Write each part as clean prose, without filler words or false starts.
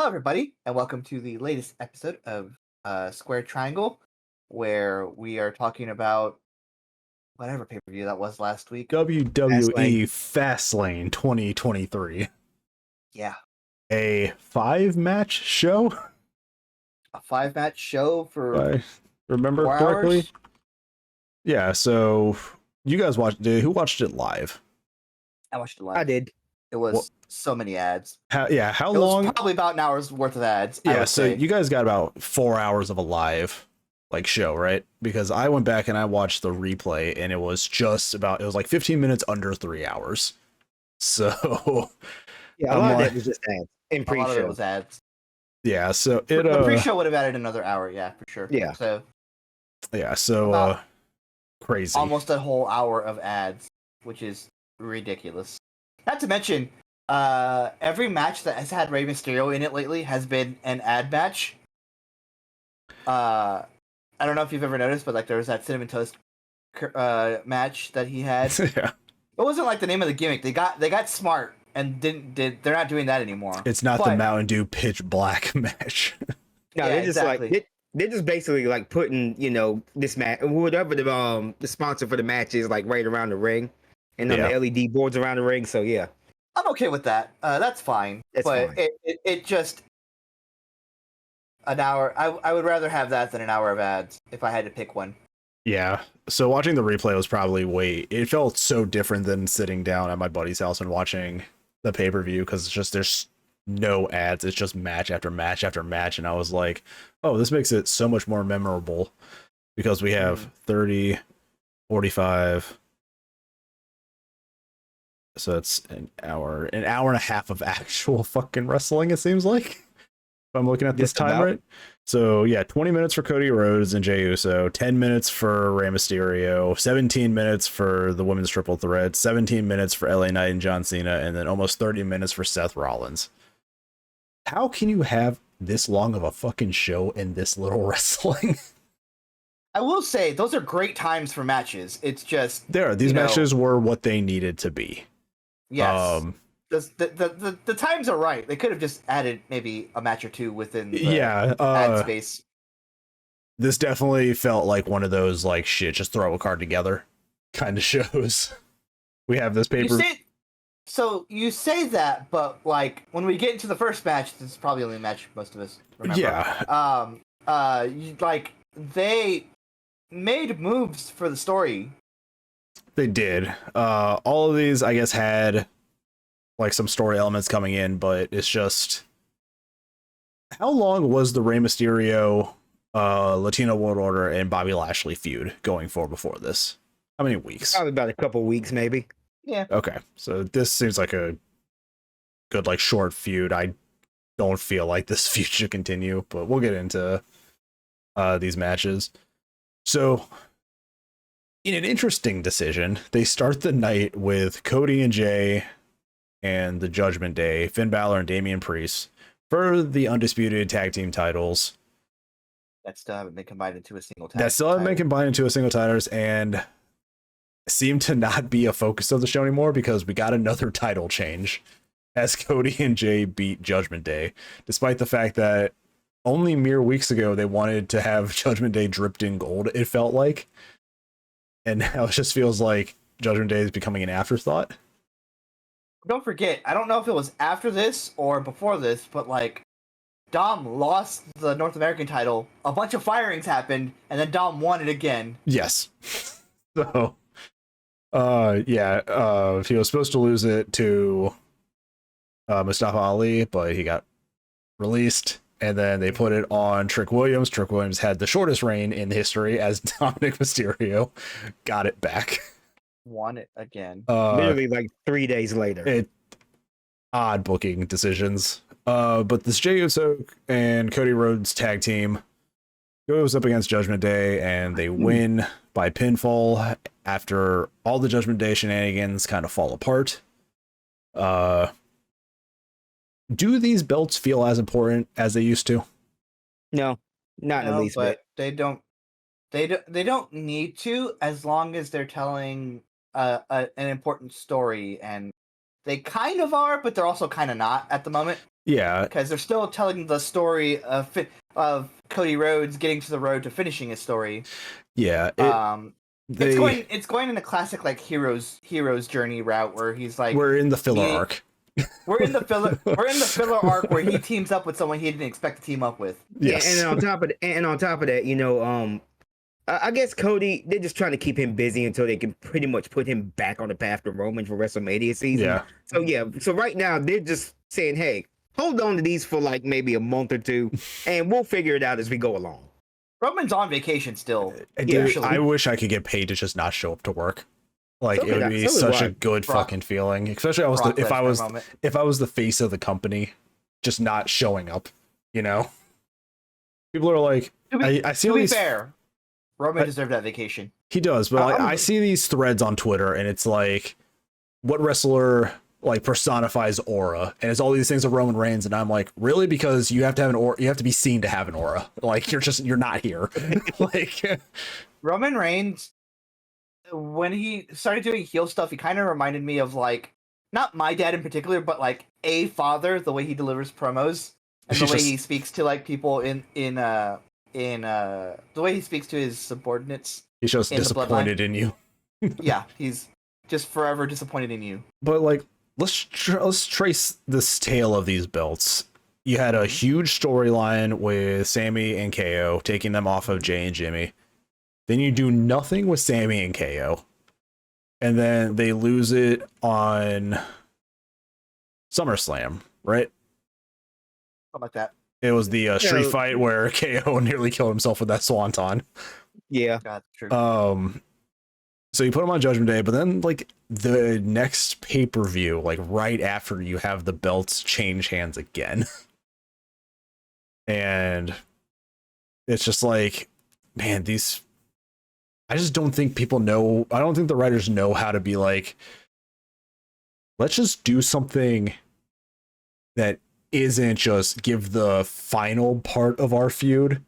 Hello, everybody, and welcome to the latest episode of Square Triangle, where we are talking about whatever pay-per-view that was last week. WWE Fastlane 2023. Yeah. A 5-match show? A 5-match show for I remember 4 correctly. hours? Yeah, so you guys watched it. Who watched it live? I watched it live. I did. It was so many ads. How it long? Was probably about an hour's worth of ads. Yeah, so you guys got about 4 hours of a live show, right? Because I went back and I watched the replay and it was like 15 minutes under 3 hours. So yeah, a lot of that was just ads in pre-show. A lot of it was ads. Yeah, so the pre-show would have added another hour, yeah, for sure. Yeah. So crazy. Almost a whole hour of ads, which is ridiculous. Not to mention, every match that has had Rey Mysterio in it lately has been an ad match. I don't know if you've ever noticed, but like there was that Cinnamon Toast match that he had. Yeah. It wasn't like the name of the gimmick. They got smart and they're not doing that anymore. It's not the Mountain Dew Pitch Black match. No, yeah, they're just exactly. they're just basically like putting, this match, whatever the sponsor for the match is, like right around the ring, and on the LED boards around the ring. So yeah, I'm okay with that. That's fine. But it just an hour. I would rather have that than an hour of ads if I had to pick one. Yeah. So watching the replay was probably it felt so different than sitting down at my buddy's house and watching the pay-per-view, because it's just there's no ads. It's just match after match after match, and I was like, oh, this makes it so much more memorable because we have 30, 45. So it's an hour and a half of actual fucking wrestling, it seems like. If I'm looking at this time right. So yeah, 20 minutes for Cody Rhodes and Jey Uso, 10 minutes for Rey Mysterio, 17 minutes for the women's triple threat, 17 minutes for LA Knight and John Cena, and then almost 30 minutes for Seth Rollins. How can you have this long of a fucking show and this little wrestling? I will say those are great times for matches. It's just these matches were what they needed to be. Yes. The times are right. They could have just added maybe a match or two within the ad space. This definitely felt like one of those like shit, just throw a card together kind of shows. We have this paper. So you say that, but like when we get into the first match, this is probably the only match most of us remember. Yeah. Like they made moves for the story. They did. All of these, I guess, had like some story elements coming in, but it's just, how long was the Rey Mysterio, Latino World Order, and Bobby Lashley feud going for before this? How many weeks? Probably about a couple weeks, maybe. Yeah. Okay, so this seems like a good like short feud. I don't feel like this feud should continue, but we'll get into these matches. So, in an interesting decision, they start the night with Cody and Jay and the Judgment Day, Finn Balor and Damian Priest, for the undisputed tag team titles. That still haven't been combined into a single title. And seem to not be a focus of the show anymore, because we got another title change as Cody and Jay beat Judgment Day, despite the fact that only mere weeks ago they wanted to have Judgment Day dripped in gold, it felt like. And now it just feels like Judgment Day is becoming an afterthought. Don't forget, I don't know if it was after this or before this, but like Dom lost the North American title, a bunch of firings happened, and then Dom won it again. Yes. So, he was supposed to lose it to Mustafa Ali, but he got released. And then they put it on Trick Williams. Trick Williams had the shortest reign in history as Dominic Mysterio. Got it back. Won it again. Literally like 3 days later. Odd booking decisions. But this Jey Uso and Cody Rhodes tag team goes up against Judgment Day, and they win by pinfall after all the Judgment Day shenanigans kind of fall apart. Do these belts feel as important as they used to? No, not in the least bit. They don't need to, as long as they're telling an important story and they kind of are, but they're also kind of not at the moment. Yeah, because they're still telling the story of Cody Rhodes getting to the road to finishing his story. Yeah, it's going in the classic like hero's journey route where he's like, we're in the filler arc. We're in the filler arc where he teams up with someone he didn't expect to team up with. Yes. Yeah, and on top of that, you know, I guess Cody, they're just trying to keep him busy until they can pretty much put him back on the path to Roman for WrestleMania season. Yeah. So right now they're just saying, hey, hold on to these for like maybe a month or two, and we'll figure it out as we go along. Roman's on vacation still. Dude, I wish I could get paid to just not show up to work. Like it would be such a good fucking feeling, especially if I was the face of the company, just not showing up. You know, people are like, I see all these. To be fair, Roman deserved that vacation. He does, but I see these threads on Twitter, and it's like, what wrestler like personifies aura, and it's all these things of Roman Reigns, and I'm like, really? Because you have to have an aura, you have to be seen to have an aura. Like you're not here. Like Roman Reigns, when he started doing heel stuff, he kind of reminded me of like, not my dad in particular, but like a father, the way he delivers promos and the way he speaks to like people in the way he speaks to his subordinates. He's just disappointed in you. Yeah, he's just forever disappointed in you. But like, let's trace this tale of these belts. You had a huge storyline with Sammy and KO, taking them off of Jay and Jimmy. Then you do nothing with Sammy and KO. And then they lose it on SummerSlam, right? Something like that. It was the street fight where KO nearly killed himself with that swanton. Yeah. God, true. So you put him on Judgment Day, but then like the next pay-per-view, like right after, you have the belts change hands again. And it's just like, man, I just don't think people know. I don't think the writers know how to be like, let's just do something that isn't just give the final part of our feud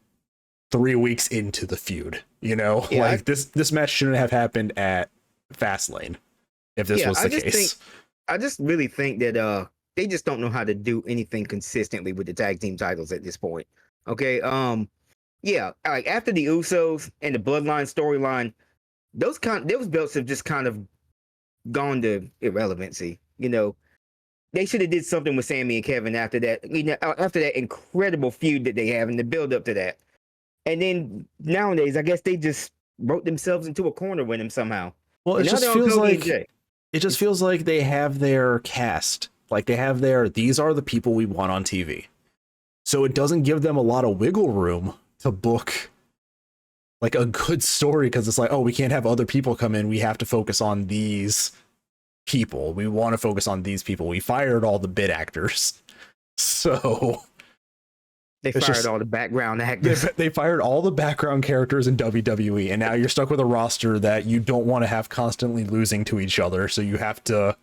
3 weeks into the feud. You know, yeah, like this match shouldn't have happened at Fastlane if this was the case. I just really think that they just don't know how to do anything consistently with the tag team titles at this point. Okay, yeah, like after the Usos and the Bloodline storyline, those belts have just kind of gone to irrelevancy. You know, they should have did something with Sammy and Kevin after that. You know, after that incredible feud that they have and the build up to that. And then nowadays, I guess they just wrote themselves into a corner with him somehow. Well, it just feels like they have their cast, like they have these are the people we want on TV. So it doesn't give them a lot of wiggle room to book like a good story, because it's like, oh, we can't have other people come in. We have to focus on these people. We want to focus on these people. We fired all the bit actors. So they fired all the background actors. They fired all the background characters in WWE, and now you're stuck with a roster that you don't want to have constantly losing to each other. So you have to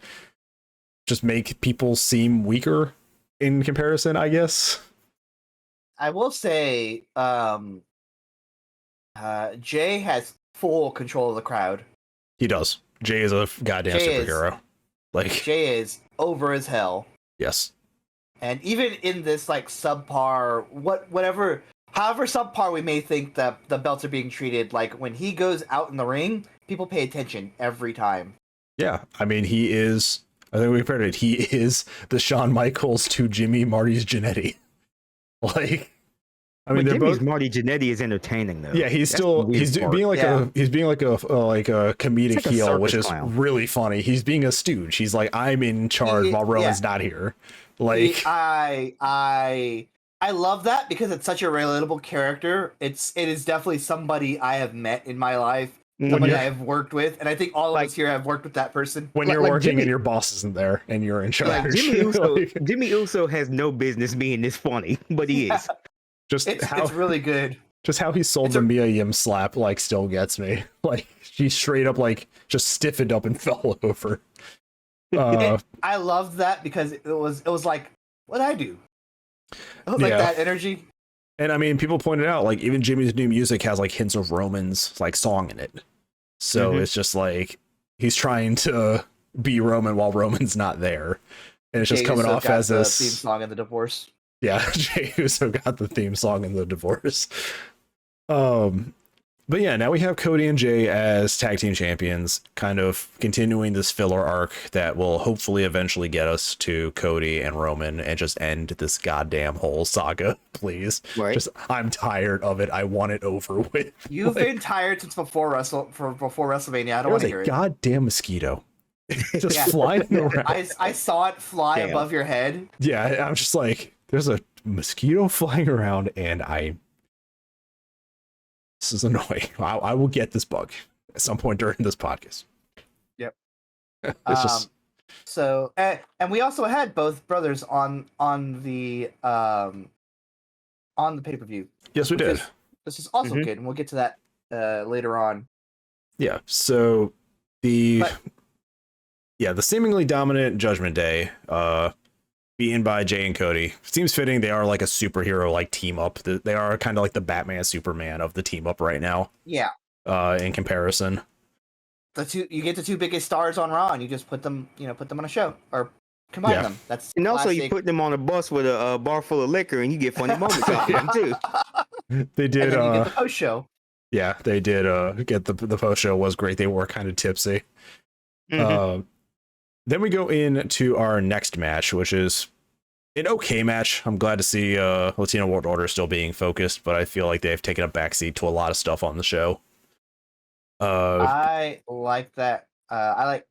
just make people seem weaker in comparison, I guess. I will say, Jay has full control of the crowd. He does. Jay is a goddamn superhero. Jay is over as hell. Yes. And even in this like subpar, however subpar we may think that the belts are being treated, like when he goes out in the ring, people pay attention every time. Yeah, I mean, he is. I think we heard it. He is the Shawn Michaels to Jimmy Marty's Jannetty. Like, I mean, Jimmy's Marty Jannetty is entertaining though. Yeah, he's being like a comedic heel, which is really funny. He's being a stooge. He's like, I'm in charge while Roman's not here. Like, I love that because it's such a relatable character. It is definitely somebody I have met in my life, somebody I have worked with, and I think all of us here have worked with that person. When you're working and your boss isn't there and you're in charge. Jimmy Uso has no business being this funny, but he is. It's really good. Just how he sold the Mia Yim slap like still gets me. Like she straight up like just stiffened up and fell over. I loved that because it was like, what'd I do? I was like that energy. And I mean, people pointed out like even Jimmy's new music has like hints of Roman's like song in it. So it's just like he's trying to be Roman while Roman's not there, and it's just Jey coming Uso off got as the this theme song in the divorce. Yeah, Jey Uso got the theme song in the divorce. But yeah, now we have Cody and Jay as tag team champions, kind of continuing this filler arc that will hopefully eventually get us to Cody and Roman and just end this goddamn whole saga, please. Right. Just I'm tired of it. I want it over with. You've been tired since before WrestleMania. I don't want to hear it. Goddamn mosquito. Just Yeah. flying around. I saw it fly Damn. above your head. Yeah, I'm just like, there's a mosquito flying around, and this is annoying. I will get this bug at some point during this podcast. Yep. It's just So and we also had both brothers on the pay-per-view. yes, we did. This is also good, and we'll get to that later on. Yeah. So the seemingly dominant Judgment Day, beaten by Jay and Cody, seems fitting. They are like a superhero like team up. They are kind of like the Batman Superman of the team up right now. Yeah. In comparison. You get the two biggest stars on Raw, and you just put them on a show or combine them. That's And also, classic. you put them on a bus with a bar full of liquor, and you get funny moments out of them too. They did. And then you get the post show. Yeah, they did. Get the post show was great. They were kind of tipsy. Then we go into our next match, which is an okay match. I'm glad to see Latino World Order still being focused, but I feel like they've taken a backseat to a lot of stuff on the show. I like that. I like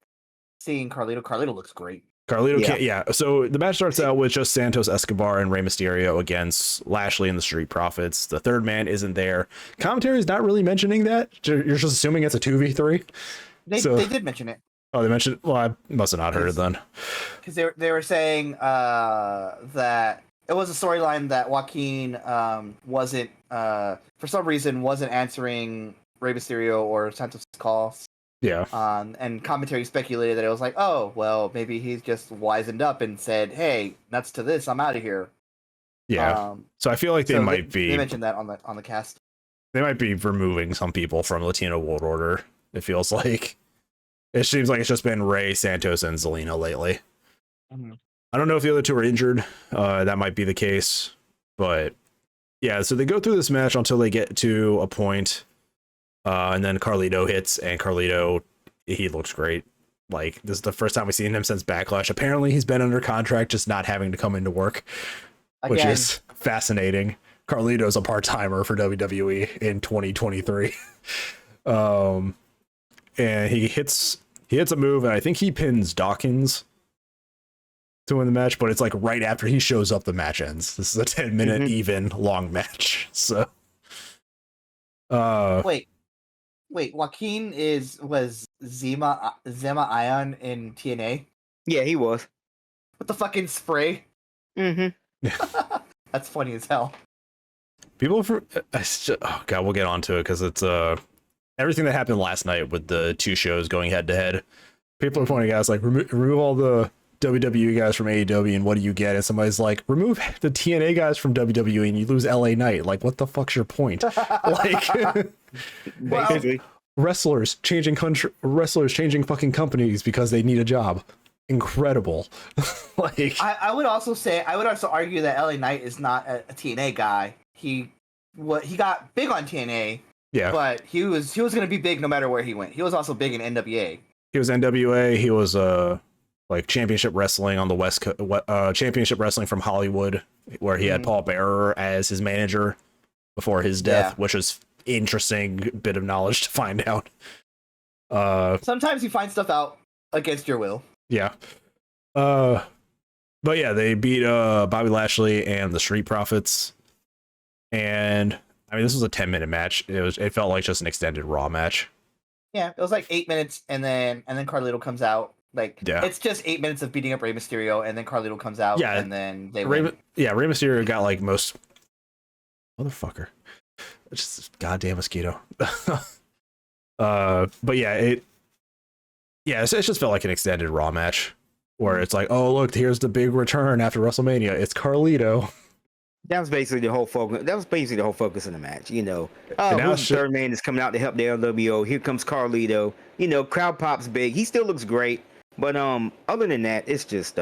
seeing Carlito. Carlito looks great. Carlito can't. Yeah. So the match starts out with just Santos Escobar and Rey Mysterio against Lashley and the Street Profits. The third man isn't there. Commentary is not really mentioning that. You're just assuming it's a 2v3. They did mention it. Oh, they mentioned. Well, I must have not heard it then. Because they were saying that it was a storyline that Joaquin wasn't for some reason wasn't answering Rey Mysterio or Santos' calls. Yeah. And commentary speculated that it was like, oh, well, maybe he's just wisened up and said, hey, nuts to this, I'm out of here. Yeah. So I feel like they might be. They mentioned that on the cast. They might be removing some people from Latino World Order. It feels like. It seems like it's just been Rey, Santos, and Zelina lately. Mm-hmm. I don't know if the other two are injured. That might be the case. But yeah, so they go through this match until they get to a point. And then Carlito hits, and Carlito, he looks great. Like, this is the first time we've seen him since Backlash. Apparently, he's been under contract, just not having to come into work, which is fascinating. Carlito's a part-timer for WWE in 2023. And he hits a move, and I think he pins Dawkins to win the match, but it's like right after he shows up, the match ends. This is a 10-minute even long match. So Wait, Joaquin was Zema Ion in TNA? Yeah, he was. With the fucking spray? That's funny as hell. People oh god, we'll get onto it because it's everything that happened last night with the two shows going head to head. People are pointing out, like, remove all the WWE guys from AEW, and what do you get? And somebody's like, remove the TNA guys from WWE, and you lose LA Knight. Like, what the fuck's your point? Like, Basically, wrestlers changing fucking companies because they need a job. Incredible. Like, I would also argue that LA Knight is not a TNA guy. He got big on TNA. Yeah, but he was going to be big no matter where he went. He was also big in NWA. He was NWA. He was like championship wrestling on the West Coast, championship wrestling from Hollywood, where he had Paul Bearer as his manager before his death, which is interesting bit of knowledge to find out. Sometimes you find stuff out against your will. Yeah. But yeah, they beat Bobby Lashley and the Street Profits, and I mean, this was a 10-minute match. It felt like just an extended Raw match. Yeah, it was like 8 minutes, and then Carlito comes out. Like, it's just 8 minutes of beating up Rey Mysterio, and then Carlito comes out, and then they win. Rey Mysterio got like most motherfucker. It's just goddamn mosquito. But yeah, it just felt like an extended Raw match where it's like, oh look, here's the big return after WrestleMania. It's Carlito. that was basically the whole focus. That was basically the whole focus of the match. You know, who's the third man is coming out to help the LWO. Here comes Carlito. You know, crowd pops big. He still looks great, But other than that, it's just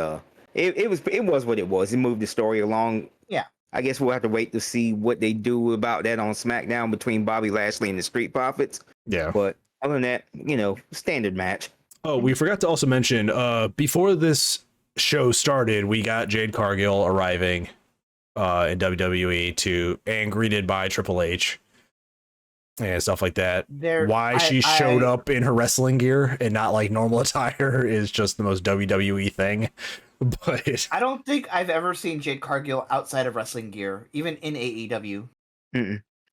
it was what it was. It moved the story along. Yeah. I guess we'll have to wait to see what they do about that on SmackDown between Bobby Lashley and the Street Profits. Yeah. But other than that, standard match. Oh, we forgot to also mention, before this show started, we got Jade Cargill arriving in WWE and greeted by Triple H and stuff like that. Why she showed up in her wrestling gear and not like normal attire is just the most WWE thing. But I don't think I've ever seen Jade Cargill outside of wrestling gear, even in AEW.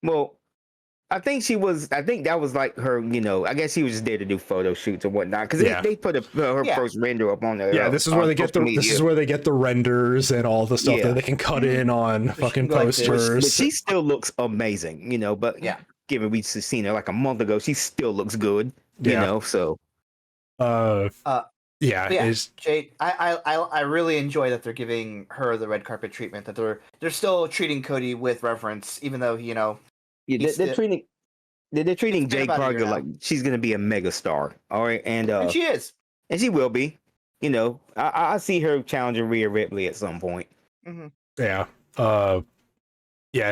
Well, I think that was like her, I guess she was just there to do photo shoots and whatnot. Because they put her first render up on there. Yeah, this is where they get the renders and all the stuff that they can cut in on fucking posters. But she still looks amazing, but given we seen her like a month ago, she still looks good, so. Jade, I really enjoy that they're giving her the red carpet treatment. That they're still treating Cody with reverence, even though they're treating Jade Cargill like she's gonna be a mega star. All right, and she is, and she will be. I see her challenging Rhea Ripley at some point. Yeah,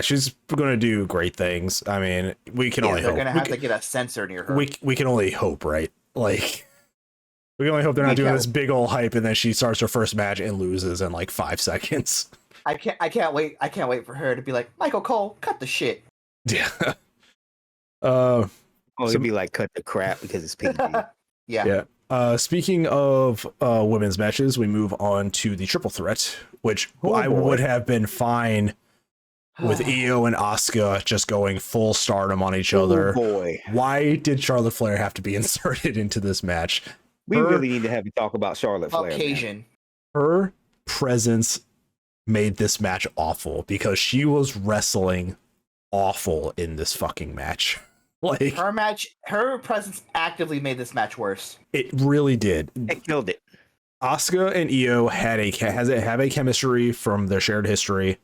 she's gonna do great things. I mean, we can only hope. They're gonna have to get a sensor near her. We can only hope, right? Like. We can only hope they're not doing this big old hype and then she starts her first match and loses in like 5 seconds. I can't wait. I can't wait for her to be like, Michael Cole, cut the shit. Yeah. It'd be like cut the crap because it's PG. Yeah. Speaking of women's matches, we move on to the triple threat, which would have been fine with Io and Asuka just going full stardom on each other. Boy. Why did Charlotte Flair have to be inserted into this match? We really need to have a talk about Charlotte Flair. Occasion. Her presence made this match awful because she was wrestling awful in this fucking match. Like her presence actively made this match worse. It really did. It killed it. Asuka and Io have a chemistry from their shared history.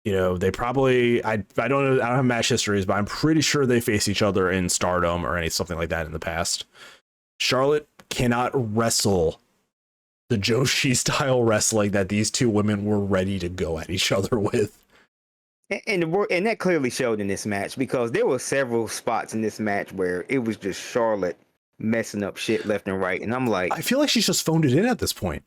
They probably I don't know, I don't have match histories, but I'm pretty sure they faced each other in Stardom or something like that in the past. Charlotte cannot wrestle the Joshi style wrestling that these two women were ready to go at each other with. And that clearly showed in this match because there were several spots in this match where it was just Charlotte messing up shit left and right. And I'm like, I feel like she's just phoned it in at this point.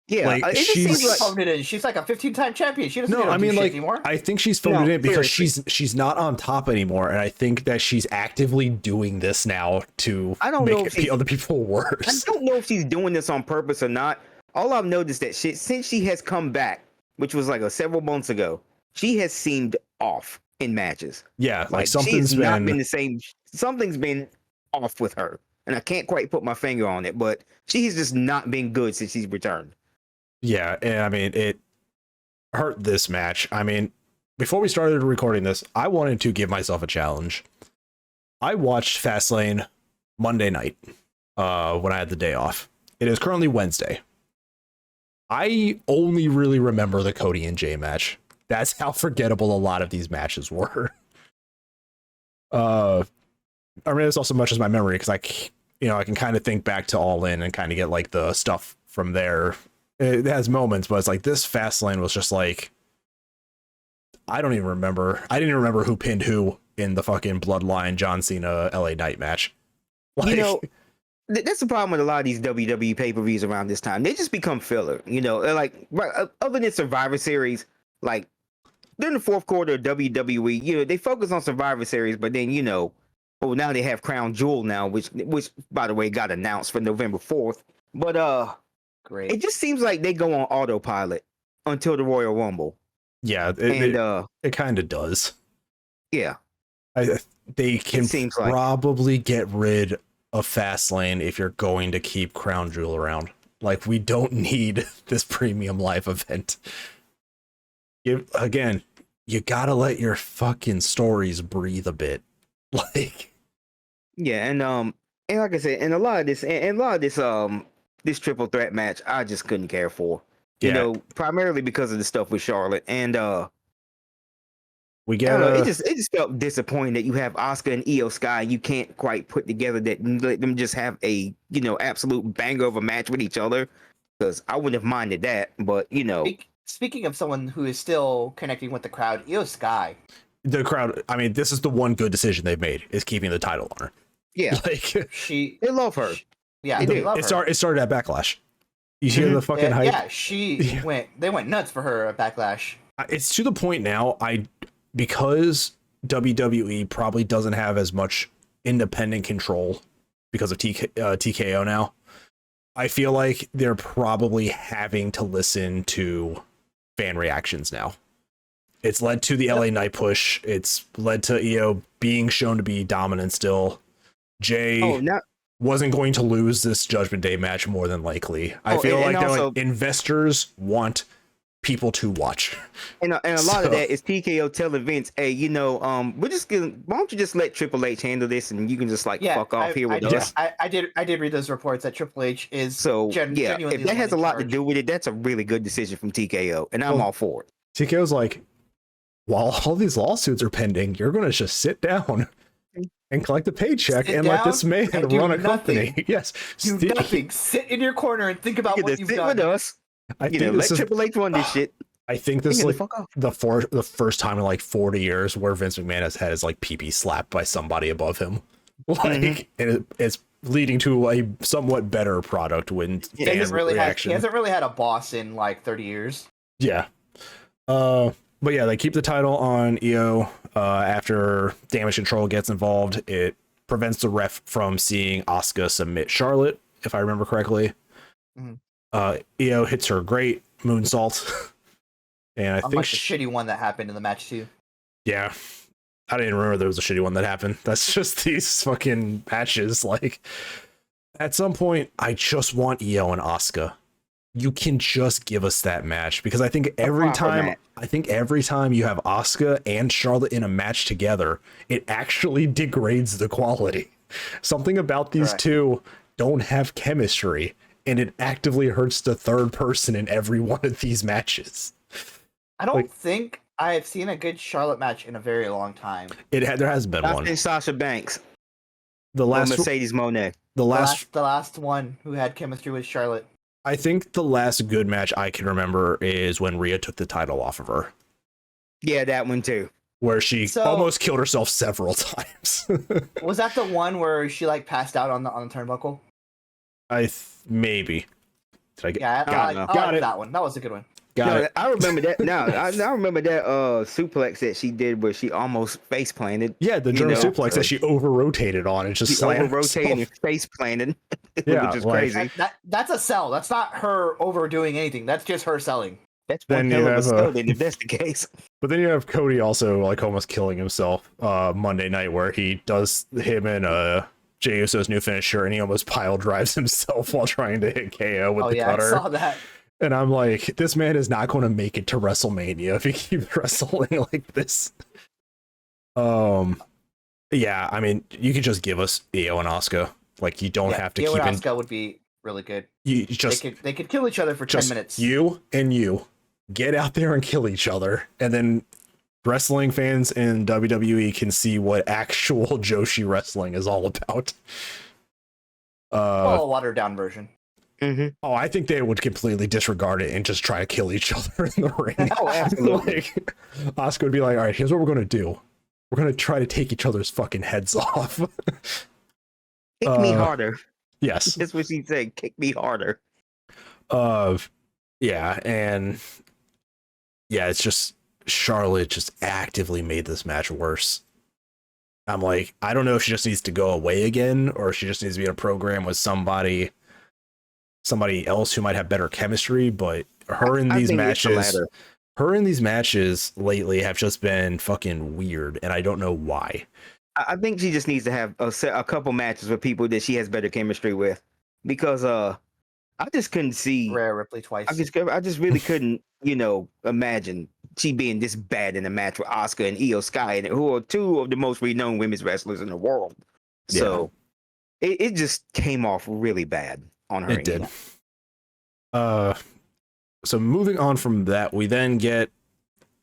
Yeah, like, it just seems like phoned it in. She's like a 15-time champion. She doesn't do shit anymore. I think she's phoned it in because she's not on top anymore, and I think that she's actively doing this now to make other people worse. I don't know if she's doing this on purpose or not. All I've noticed that since she has come back, which was like several months ago, she has seemed off in matches. Yeah, like something's not been the same. Something's been off with her, and I can't quite put my finger on it, but she's just not been good since she's returned. Yeah, and I mean, it hurt this match. I mean, before we started recording this, I wanted to give myself a challenge. I watched Fastlane Monday night when I had the day off. It is currently Wednesday. I only really remember the Cody and Jay match. That's how forgettable a lot of these matches were. I mean, it's also much as my memory because I can kind of think back to All In and kind of get like the stuff from there. It has moments, but it's like this Fastlane was just like, I don't even remember. I didn't even remember who pinned who in the fucking Bloodline John Cena LA Knight match. Like, that's the problem with a lot of these WWE pay-per-views around this time. They just become filler. Like other than Survivor Series, like during the fourth quarter of WWE, they focus on Survivor Series, but then now they have Crown Jewel now, which by the way got announced for November 4th. But great. It just seems like they go on autopilot until the Royal Rumble. Yeah, it kind of does. Yeah, they can probably get rid of Fastlane if you're going to keep Crown Jewel around. Like, we don't need this premium live event. Again, you gotta let your fucking stories breathe a bit. Like, yeah, and like I said, and a lot of this triple threat match, I just couldn't care for. Primarily because of the stuff with Charlotte. And We I get don't know, it just felt disappointing that you have Asuka and Io Sky. You can't quite put together that and let them just have a absolute banger of a match with each other. Because I wouldn't have minded that, but Speaking of someone who is still connecting with the crowd, Io Sky. the crowd. I mean, this is the one good decision they've made is keeping the title on her. yeah, Like they love her. Yeah, They they do. love her. it started at Backlash. You hear the fucking hype? Yeah, they went nuts for her at Backlash. It's to the point now. Because WWE probably doesn't have as much independent control because of TKO now. I feel like they're probably having to listen to fan reactions now. It's led to the LA Knight push. It's led to Io being shown to be dominant still. Jay wasn't going to lose this Judgment Day match more than likely. I feel like they're like, investors want people to watch. And a lot of that is TKO telling Vince, hey, we're just gonna, why don't you just let Triple H handle this and you can just fuck off here with us. I did read those reports that Triple H is genuinely if that has a lot to do with it, that's a really good decision from TKO, and I'm all for it. TKO's like, while all these lawsuits are pending, you're gonna just sit down and collect a paycheck and let this man run a company. Yes. Do nothing. Sit in your corner and think about what you've done. With us. I think let Triple H run this shit. I think this is like the first time in like 40 years where Vince McMahon has had his like pee slapped by somebody above him. Like, and it's leading to a somewhat better product when he hasn't really had a boss in like 30 years. Yeah. But yeah, they keep the title on Io after Damage Control gets involved. It prevents the ref from seeing Asuka submit Charlotte, if I remember correctly. Io hits her great moonsault. And I think the shitty one that happened in the match too. Yeah. I didn't remember there was a shitty one that happened. That's just these fucking matches. Like, at some point, I just want Io and Asuka. You can just give us that match, because I think every time you have Asuka and Charlotte in a match together, it actually degrades the quality. Something about these two don't have chemistry, and it actively hurts the third person in every one of these matches. I don't think I have seen a good Charlotte match in a very long time. There hasn't been one. Sasha Banks. The last Mercedes Moné. The last one who had chemistry with Charlotte. I think the last good match I can remember is when Rhea took the title off of her. Yeah, that one too. Where she almost killed herself several times. Was that the one where she like passed out on the turnbuckle? Maybe. Did I get? Yeah, got it. That one. That was a good one. I remember that. I remember that suplex that she did where she almost face planted. Yeah, the German suplex that she over rotated on and just slammed rotated and face planted. Yeah, which is crazy. That's a sell. That's not her overdoing anything. That's just her selling. That's one hell of a sell if that's the case. But then you have Cody also like almost killing himself Monday night, where he does him and Jey Uso's new finisher, and he almost pile drives himself while trying to hit KO with the cutter. I saw that. And I'm like, this man is not going to make it to WrestleMania if he keeps wrestling like this. Yeah, I mean, you could just give us Io and Asuka. Like, you don't have to Io keep and Asuka would be really good. You just they could kill each other for 10 minutes. You get out there and kill each other, and then wrestling fans in WWE can see what actual Joshi wrestling is all about. A watered down version. Mm-hmm. Oh, I think they would completely disregard it and just try to kill each other in the ring. Oh, absolutely. Like, Asuka would be like, all right, here's what we're going to do. We're going to try to take each other's fucking heads off. Kick me harder. Yes. That's what she said. Kick me harder. Yeah, and yeah, it's just Charlotte just actively made this match worse. I'm like, I don't know if she just needs to go away again, or she just needs to be in a program with somebody else who might have better chemistry, but her in these matches lately have just been fucking weird, and I don't know why. I think she just needs to have a couple matches with people that she has better chemistry with, because I just couldn't see Rhea Ripley twice. I just really couldn't, imagine she being this bad in a match with Asuka and Io Sky, who are two of the most renowned women's wrestlers in the world. Yeah. So it just came off really bad on her. It did. So moving on from that, we then get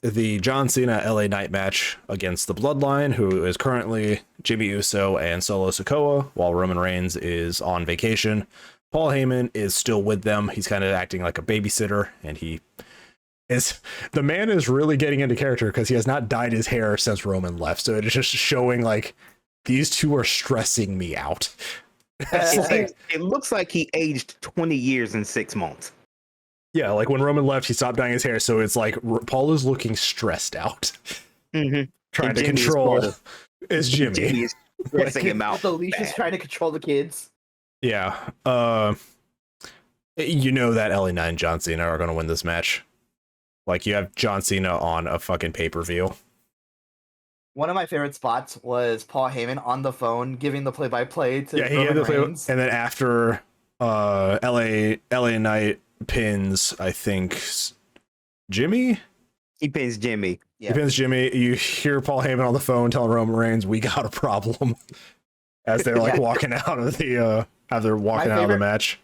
the John Cena LA Knight match against the Bloodline, who is currently Jimmy Uso and Solo Sikoa, while Roman Reigns is on vacation. Paul Heyman is still with them. He's kind of acting like a babysitter, and the man is really getting into character because he has not dyed his hair since Roman left. So it's just showing like these two are stressing me out. It looks like he aged 20 years in 6 months. Yeah, like when Roman left, he stopped dyeing his hair. So it's like Paul is looking stressed out, trying to control. Is Jimmy? Jimmy is stressing him out. The leash is trying to control the kids. Yeah. You know that LA Knight and John Cena are going to win this match. Like, you have John Cena on a fucking pay-per-view. One of my favorite spots was Paul Heyman on the phone giving the play-by-play to he had the Reigns. And then after LA Knight pins, I think, Jimmy? He pins Jimmy. Yeah. He pins Jimmy. You hear Paul Heyman on the phone telling Roman Reigns, "We got a problem," as they're like walking out of the of the match.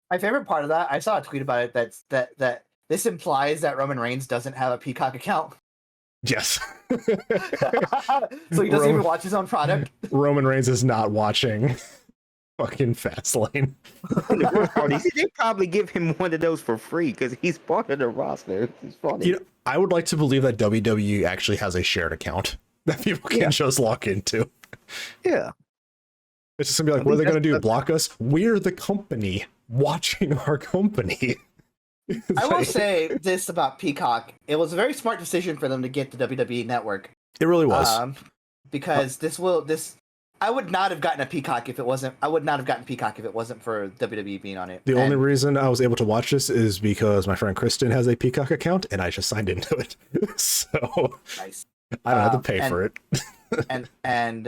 My favorite part of that, I saw a tweet about it that this implies that Roman Reigns doesn't have a Peacock account. Yes. So he doesn't even watch his own product. Roman Reigns is not watching fucking Fastlane. The worst part is they probably give him one of those for free because he's part of the roster. It's funny. You know, I would like to believe that WWE actually has a shared account that people can just log into. Yeah. It's just gonna be like, what are they gonna do? Block us? We're the company watching our company. I will say this about Peacock. It was a very smart decision for them to get the WWE network. It really was. Because I would not have gotten a Peacock if it wasn't for WWE being on it. The only reason I was able to watch this is because my friend Kristen has a Peacock account and I just signed into it. So nice. I don't have to pay for it. and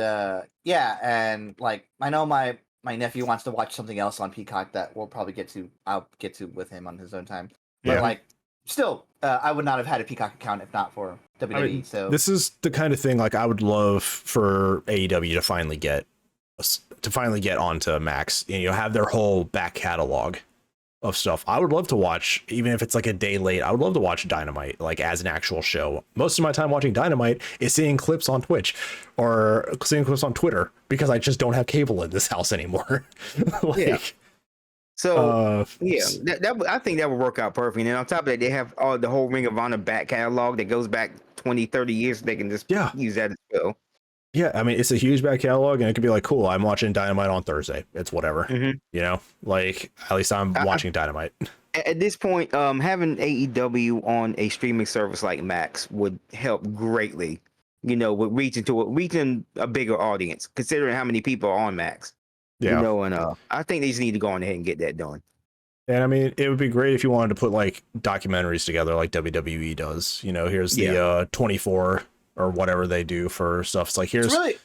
like I know my nephew wants to watch something else on Peacock that I'll get to with him on his own time. But like still, I would not have had a Peacock account if not for WWE. I mean, so this is the kind of thing like I would love for AEW to finally get onto Max, and have their whole back catalog of stuff. I would love to watch, even if it's like a day late. I would love to watch Dynamite like as an actual show. Most of my time watching Dynamite is seeing clips on Twitch or seeing clips on Twitter because I just don't have cable in this house anymore. So that I think that would work out perfect. And on top of that, they have the whole Ring of Honor back catalog that goes back 20, 30 years. They can just use that as well. Yeah, I mean, it's a huge back catalog, and it could be like, cool, I'm watching Dynamite on Thursday. It's whatever. Like, at least I'm watching Dynamite. At this point, having AEW on a streaming service like Max would help greatly, with reaching a bigger audience, considering how many people are on Max. Yeah. And I think they just need to go on ahead and get that done. And I mean, it would be great if you wanted to put like documentaries together like WWE does. Here's the 24 or whatever they do for stuff. It's like, here's really,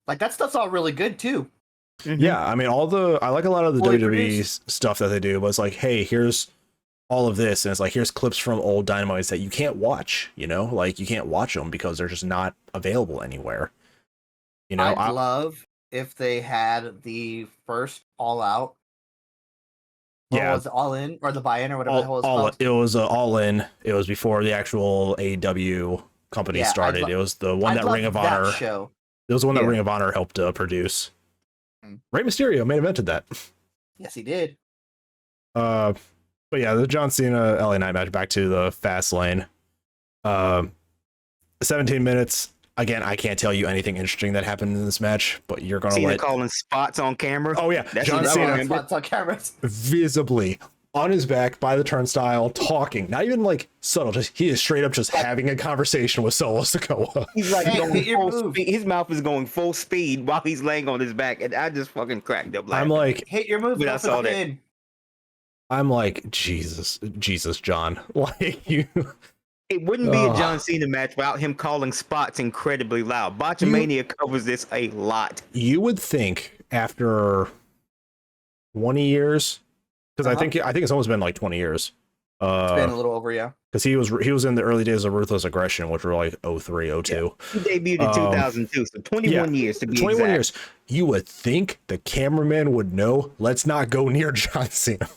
like that stuff's all really good too. Yeah, I mean, I like a lot of the WWE stuff that they do, but it's like, hey, here's all of this, and it's like, here's clips from old Dynamites that you can't watch. Like you can't watch them because they're just not available anywhere. I'd love if they had the first All Out. Was it All In or the Buy-In or whatever the hell it's called? It was All In. It was before the actual AEW company started. It was the one that Ring of Honor show. It was the one that Ring of Honor helped produce. Rey Mysterio main evented that. Yes, he did. But yeah, the John Cena LA Knight match, back to the Fastlane. 17 minutes. Again, I can't tell you anything interesting that happened in this match, but you're gonna Cena calling spots on camera. Oh yeah, John Cena spots on cameras, visibly on his back by the turnstile, talking. Not even like subtle, just he is straight up just having a conversation with Solo Sikoa. He's like going full speed. His mouth is going full speed while he's laying on his back, and I just fucking cracked up. I'm like, hit your move. I saw that. I'm like, Jesus, John, like you. It wouldn't be a John Cena match without him calling spots incredibly loud. Botchamania covers this a lot. You would think after 20 years, because I think it's almost been like 20 years. It's been a little over, yeah. Because he was in the early days of Ruthless Aggression, which were like 03, 02. Yeah. He debuted in 2002, so 21 years to be 21 exact. Years. You would think the cameraman would know, let's not go near John Cena.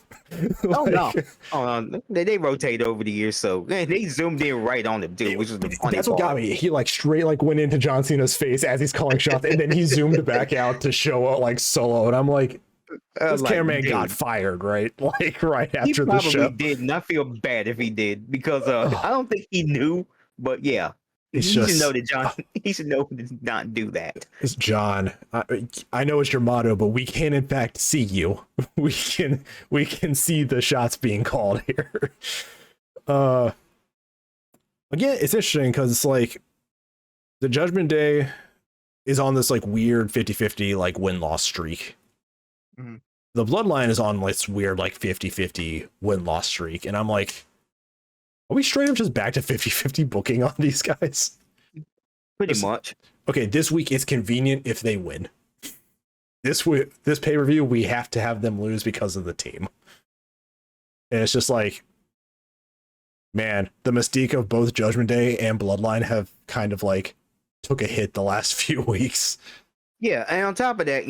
Oh no, Like, oh no, they rotate over the years, so they zoomed in right on him too, which is the funny that's what got part. me. He like straight like went into John Cena's face as he's calling shots, and then he zoomed back out to show like Solo, and I'm like, this Like, cameraman got dude, fired, right? Like right he after the probably show. did, and I feel bad if he did because I don't think he knew, but yeah, It's he just should know that John. He should know to not do that. it's John. I know it's your motto, but we can in fact see you. We can see the shots being called here. Again, it's interesting because it's like the Judgment Day is on this like weird 50-50 like win-loss streak. Mhm. The Bloodline is on this weird like 50-50 win-loss streak, and I'm like, are we straight up just back to 50-50 booking on these guys? Pretty much. Okay, this week it's convenient if they win. This pay-per-view, we have to have them lose because of the team. And it's just like, man, the mystique of both Judgment Day and Bloodline have kind of like took a hit the last few weeks. Yeah, and on top of that,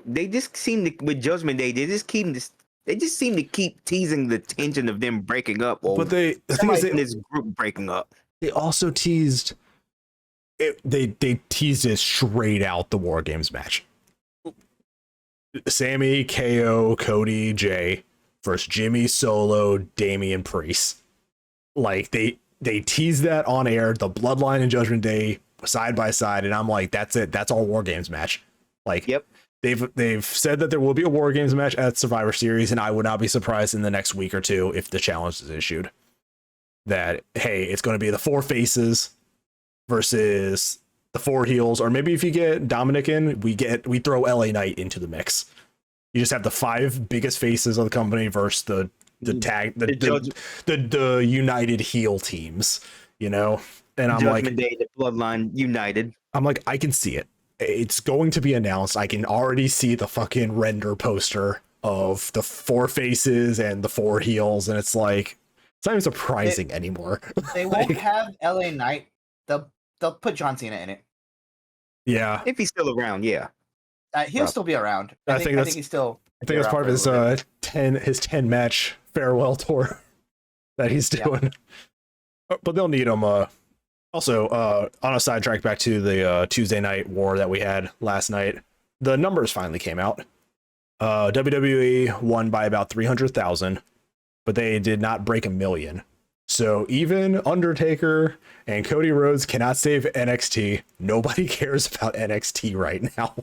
they just seem to with Judgment Day, they just seem to keep teasing the tension of them breaking up, or But the thing is, somebody in this group breaking up. they also teased it, they teased it straight out the War Games match. Sammy, KO, Cody, Jay versus Jimmy, Solo, Damian, Priest. Like they teased that on air, the Bloodline and Judgment Day side by side, and I'm like, that's it. That's our War Games match. Like, Yep. They've said that there will be a War Games match at Survivor Series, and I would not be surprised in the next week or two if the challenge is issued. That, hey, it's going to be the 4 faces versus the 4 heels, or maybe if you get Dominic in, we throw LA Knight into the mix. You just have the 5 biggest faces of the company versus the united heel teams, And I'm Judgment Day, the Bloodline united. I'm like, I can see it. It's going to be announced. I can already see the fucking render poster of the 4 faces and the 4 heels, and it's like, it's not even surprising anymore. They won't have LA Knight. They'll put John Cena in it. Yeah, If he's still around, yeah. He'll still be around. I think he's still. I think that's part of his 10 match farewell tour that he's doing. Yeah. But they'll need him. Also, on a sidetrack back to the Tuesday night war that we had last night, the numbers finally came out. WWE won by about 300,000, but they did not break 1 million. So even Undertaker and Cody Rhodes cannot save NXT. Nobody cares about NXT right now.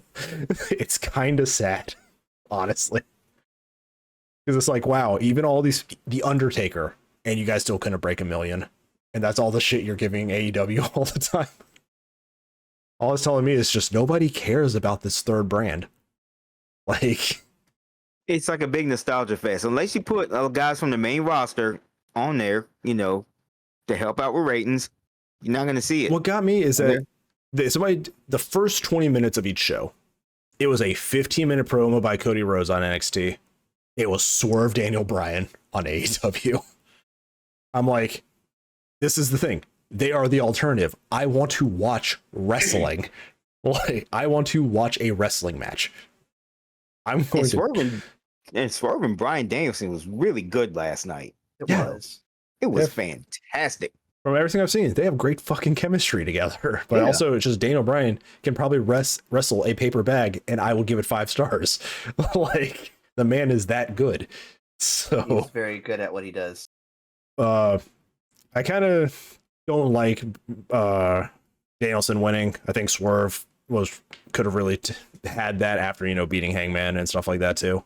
It's kind of sad, honestly. Because it's like, wow, even all these, the Undertaker, and you guys still couldn't break 1 million. And that's all the shit you're giving AEW all the time. All it's telling me is just nobody cares about this third brand. Like, It's like a big nostalgia fest. Unless you put guys from the main roster on there, to help out with ratings, you're not going to see it. what got me is that the first 20 minutes of each show, it was a 15-minute promo by Cody Rhodes on NXT. It was Swerve Daniel Bryan on AEW. I'm like, this is the thing. They are the alternative. I want to watch wrestling. Like, I want to watch a wrestling match. I'm going Swerve and Bryan Danielson was really good last night. It Yeah. was. It was fantastic. From everything I've seen, they have great fucking chemistry together. But Yeah. also, it's just Daniel Bryan can probably wrestle a paper bag, and I will give it 5 stars. Like, the man is that good. So He's very good at what he does. I kind of don't like Danielson winning. I think Swerve could have really had that after beating Hangman and stuff like that too.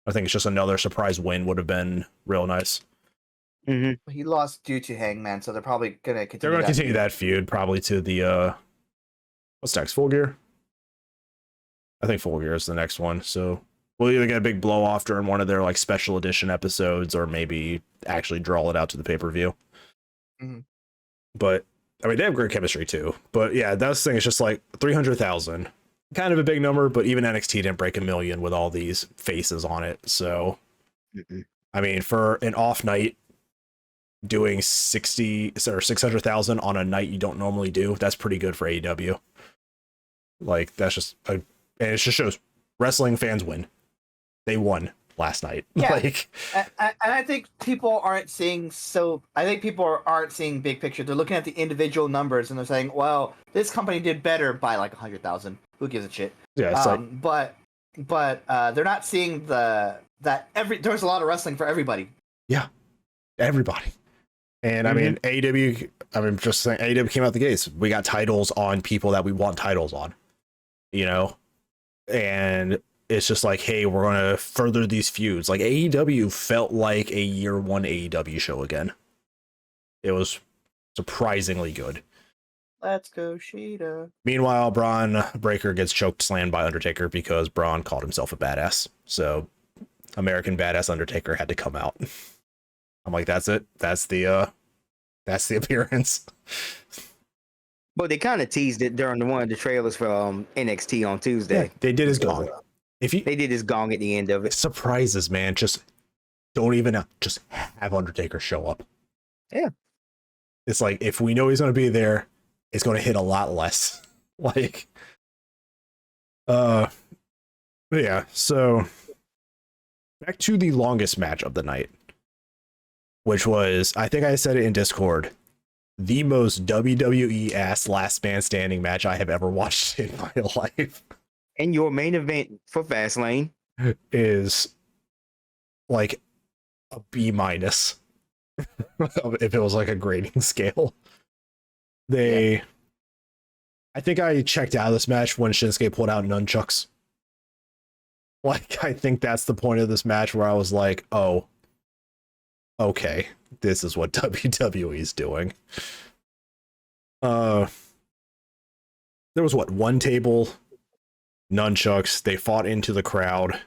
I think it's just another surprise win would have been real nice. Mm-hmm. He lost due to Hangman, so they're probably gonna continue. They're going to continue that feud probably to the what's next? Full Gear. I think Full Gear is the next one. So we'll either get a big blow off during one of their like special edition episodes, or maybe actually draw it out to the pay-per-view. Mhm. But I mean, they have great chemistry too. But yeah, that's the thing. It's just like 300,000, kind of a big number. But even NXT didn't break 1 million with all these faces on it. So, I mean, for an off night, doing 60 or 600,000 on a night you don't normally do, that's pretty good for AEW. Like, that's just and it just shows wrestling fans win. They won. last night. Yeah. Like, and I think people aren't seeing aren't seeing big picture. They're looking at the individual numbers and they're saying, well, this company did better by like 100,000. Who gives a shit? yeah, it's but they're not seeing there's a lot of wrestling for everybody. yeah, everybody. And I mean, AEW, just saying, AEW came out the gates. We got titles on people that we want titles on, you know? And it's just like, hey, we're going to further these feuds. Like, AEW felt like a year one AEW show again. It was surprisingly good. Let's go, Sheeta. Meanwhile, Braun Breaker gets choked slammed by Undertaker because Braun called himself a badass. So American Badass Undertaker had to come out. I'm like, that's it. That's the appearance. But they kind of teased it during one of the trailers for NXT on Tuesday. Yeah, they did his gong. They did his gong at the end of it. Surprises, man. Just don't even just have Undertaker show up. Yeah. It's like, if we know he's going to be there, it's going to hit a lot less. Like, but yeah. So back to the longest match of the night, which was, I think I said it in Discord, the most WWE ass last man standing match I have ever watched in my life. And your main event for Fastlane is like a B minus if it was like a grading scale. I think I checked out of this match when Shinsuke pulled out nunchucks. Like, I think that's the point of this match where I was like, oh, okay, this is what WWE is doing. There was one table, nunchucks, they fought into the crowd.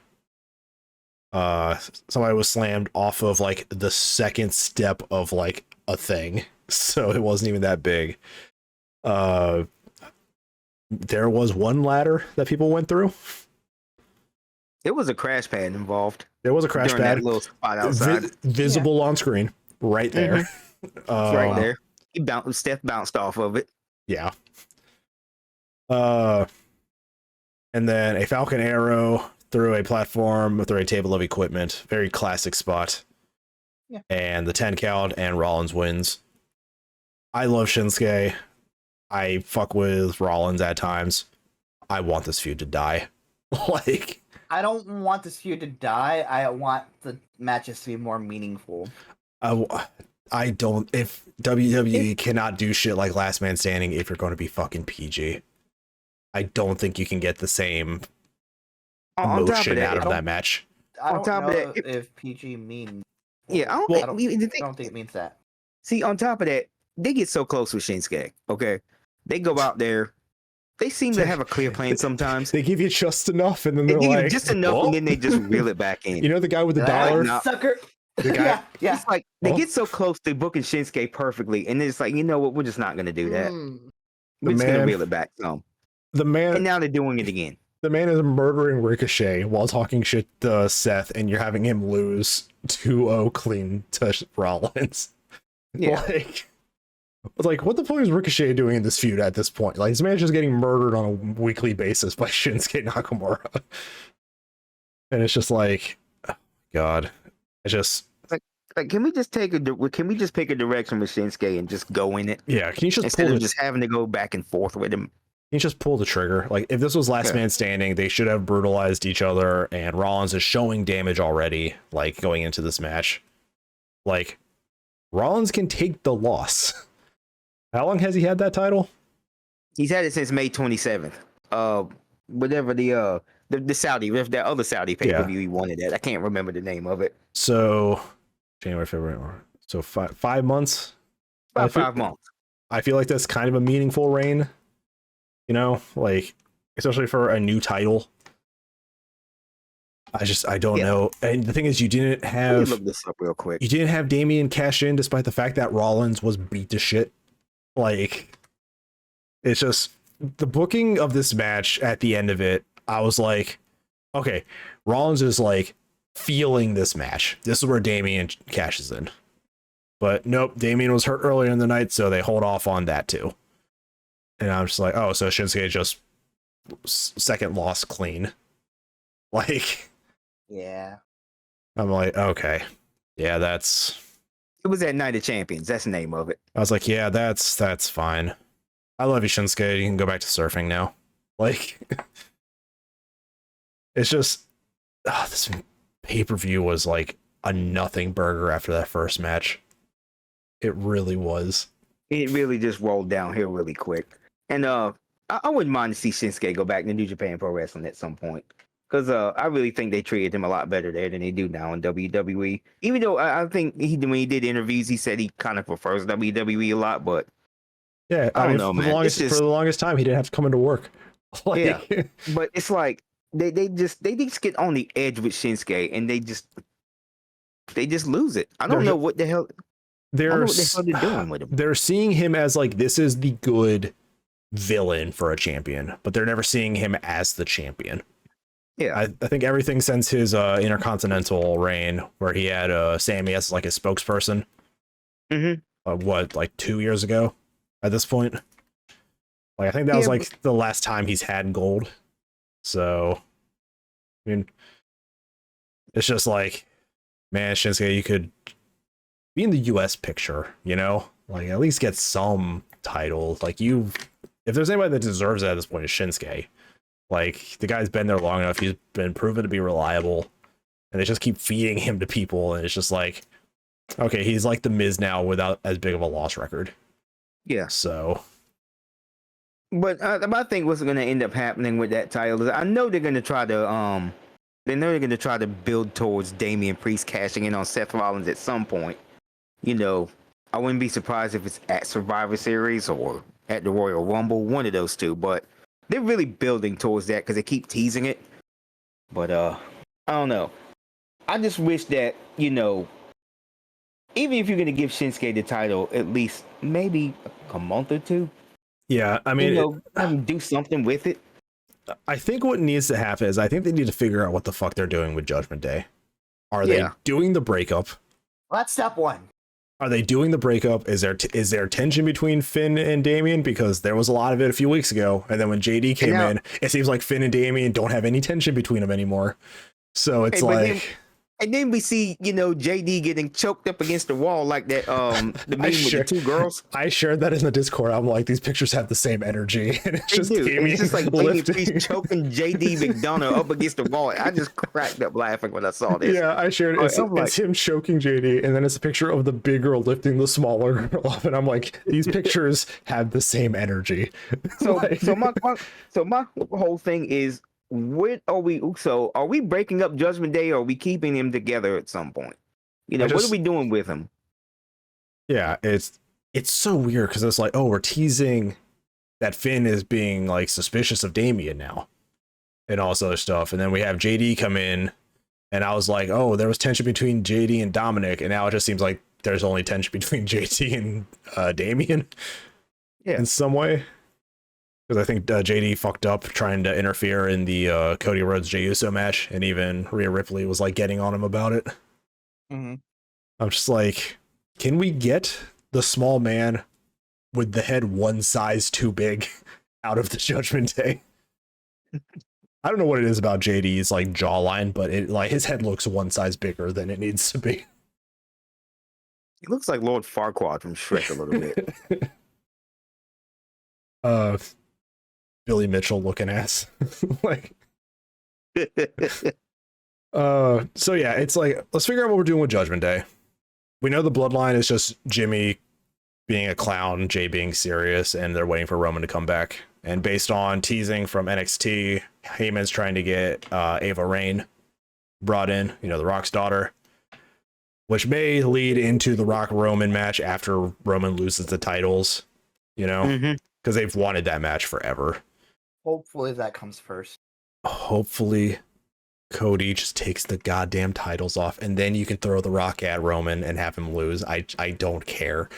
Somebody was slammed off of like the second step of like a thing, so it wasn't even that big. There was one ladder that people went through. There was a crash pad involved. There was a crash pad, that little spot outside, visible on screen, right there. Right there. Steph bounced off of it. Yeah. And then a Falcon Arrow through a platform, through a table of equipment. Very classic spot. Yeah. And the 10 count, and Rollins wins. I love Shinsuke. I fuck with Rollins at times. I want this feud to die. Like, I don't want this feud to die. I want the matches to be more meaningful. I don't. If WWE cannot do shit like Last Man Standing, if you're going to be fucking PG, I don't think you can get the same emotion out of that match. I don't know if PG means. Yeah, I don't think it means that. See, on top of that, they get so close with Shinsuke. Okay, they go out there. They seem to have a clear plan sometimes. They give you just enough, and then they're like, just enough, and then they just reel it back in. You know the guy with the dollar? Sucker. The guy, yeah. It's like they get so close to booking Shinsuke perfectly, and it's like, you know what? We're just not going to do that. We're just going to reel it back some. And now they're doing it again. The man is murdering Ricochet while talking shit to Seth, and you're having him lose 2-0 clean to Rollins. Yeah. Like, what the fuck is Ricochet doing in this feud at this point? Like, this man is just getting murdered on a weekly basis by Shinsuke Nakamura. And it's just like, oh, God. It's just... Like, can we just pick a direction with Shinsuke and just go in it? Yeah, can you just instead of just having to go back and forth with him? Can you just pull the trigger? Like, if this was Last Man Standing, they should have brutalized each other, and Rollins is showing damage already, like, going into this match. Like, Rollins can take the loss. How long has he had that title? He's had it since May 27th. Whatever the Saudi, that other Saudi pay-per-view he wanted at. I can't remember the name of it. So January, February, so 5 months. About 5 months. I feel like that's kind of a meaningful reign. You know, like, especially for a new title. I don't know. And the thing is, you didn't have. Let me look this up real quick. You didn't have Damian cash in, despite the fact that Rollins was beat to shit. Like, it's just the booking of this match at the end of it. I was like, okay, Rollins is like feeling this match. This is where Damian cashes in. But nope, Damian was hurt earlier in the night, so they hold off on that too. And I'm just like, oh, so Shinsuke just second loss clean. Like, yeah. I'm like, okay, yeah, that's. It was at Night of Champions. That's the name of it. I was like, yeah, that's fine. I love you, Shinsuke. You can go back to surfing now. Like, it's just this pay-per-view was like a nothing burger after that first match. It really was. It really just rolled downhill really quick. And I wouldn't mind to see Shinsuke go back to New Japan Pro Wrestling at some point. Because I really think they treated him a lot better there than they do now in WWE. Even though I think when he did interviews, he said he kind of prefers WWE a lot. But yeah, I don't know, man. For the longest time, he didn't have to come into work. Like, yeah, but it's like they just get on the edge with Shinsuke, and they just lose it. I don't know what the hell. They're doing with him. They're seeing him as like, this is the good villain for a champion, but they're never seeing him as the champion. Yeah, I think everything since his Intercontinental reign, where he had Sammy as like his spokesperson. What, like 2 years ago at this point? Like, I think that was like the last time he's had gold. So, I mean, it's just like, man, Shinsuke, you could be in the US picture, you know? Like, at least get some titles. Like, if there's anybody that deserves it at this point, it's Shinsuke. Like, the guy's been there long enough. He's been proven to be reliable. And they just keep feeding him to people. And it's just like, okay, he's like the Miz now without as big of a loss record. Yeah. So. But I think what's going to end up happening with that title is I know they're going to try to build towards Damian Priest cashing in on Seth Rollins at some point. You know, I wouldn't be surprised if it's at Survivor Series or at the Royal Rumble, one of those two. But they're really building towards that because they keep teasing it. But I don't know. I just wish that, you know, even if you're going to give Shinsuke the title, at least maybe a month or two. Yeah, I mean, you know, do something with it. I think what needs to happen is I think they need to figure out what the fuck they're doing with Judgment Day. Are they doing the breakup? Well, that's step one. Are they doing the breakup? Is there tension between Finn and Damian? Because there was a lot of it a few weeks ago, and then when JD came in, it seems like Finn and Damian don't have any tension between them anymore. So it's and then we see, you know, JD getting choked up against the wall like that. The meme with the two girls. I shared that in the Discord. I'm like, these pictures have the same energy, and it's just like Damian choking JD McDonough up against the wall. I just cracked up laughing when I saw this. Yeah, I shared it. It's him choking JD, and then it's a picture of the big girl lifting the smaller girl up, and I'm like, these pictures have the same energy. So my whole thing is, are we breaking up Judgment Day, or are we keeping him together at some point? You know, what are we doing with him? Yeah, it's so weird because it's like, oh, we're teasing that Finn is being like suspicious of Damian now and all this other stuff. And then we have JD come in, and I was like, oh, there was tension between JD and Dominic, and now it just seems like there's only tension between JT and Damian in some way. Because I think JD fucked up trying to interfere in the Cody Rhodes Jey Uso match, and even Rhea Ripley was like getting on him about it. Mm-hmm. I'm just like, can we get the small man with the head one size too big out of the Judgment Day? I don't know what it is about JD's like jawline, but it like his head looks one size bigger than it needs to be. He looks like Lord Farquaad from Shrek a little bit. Billy Mitchell looking ass. Like so yeah, it's like, let's figure out what we're doing with Judgment Day. We know the bloodline is just Jimmy being a clown, Jay being serious, and they're waiting for Roman to come back. And based on teasing from NXT, Heyman's trying to get Ava Raine brought in, you know, the Rock's daughter, which may lead into the Rock Roman match after Roman loses the titles, you know, because they've wanted that match forever. Hopefully that comes first. Hopefully Cody just takes the goddamn titles off, and then you can throw the Rock at Roman and have him lose. I don't care.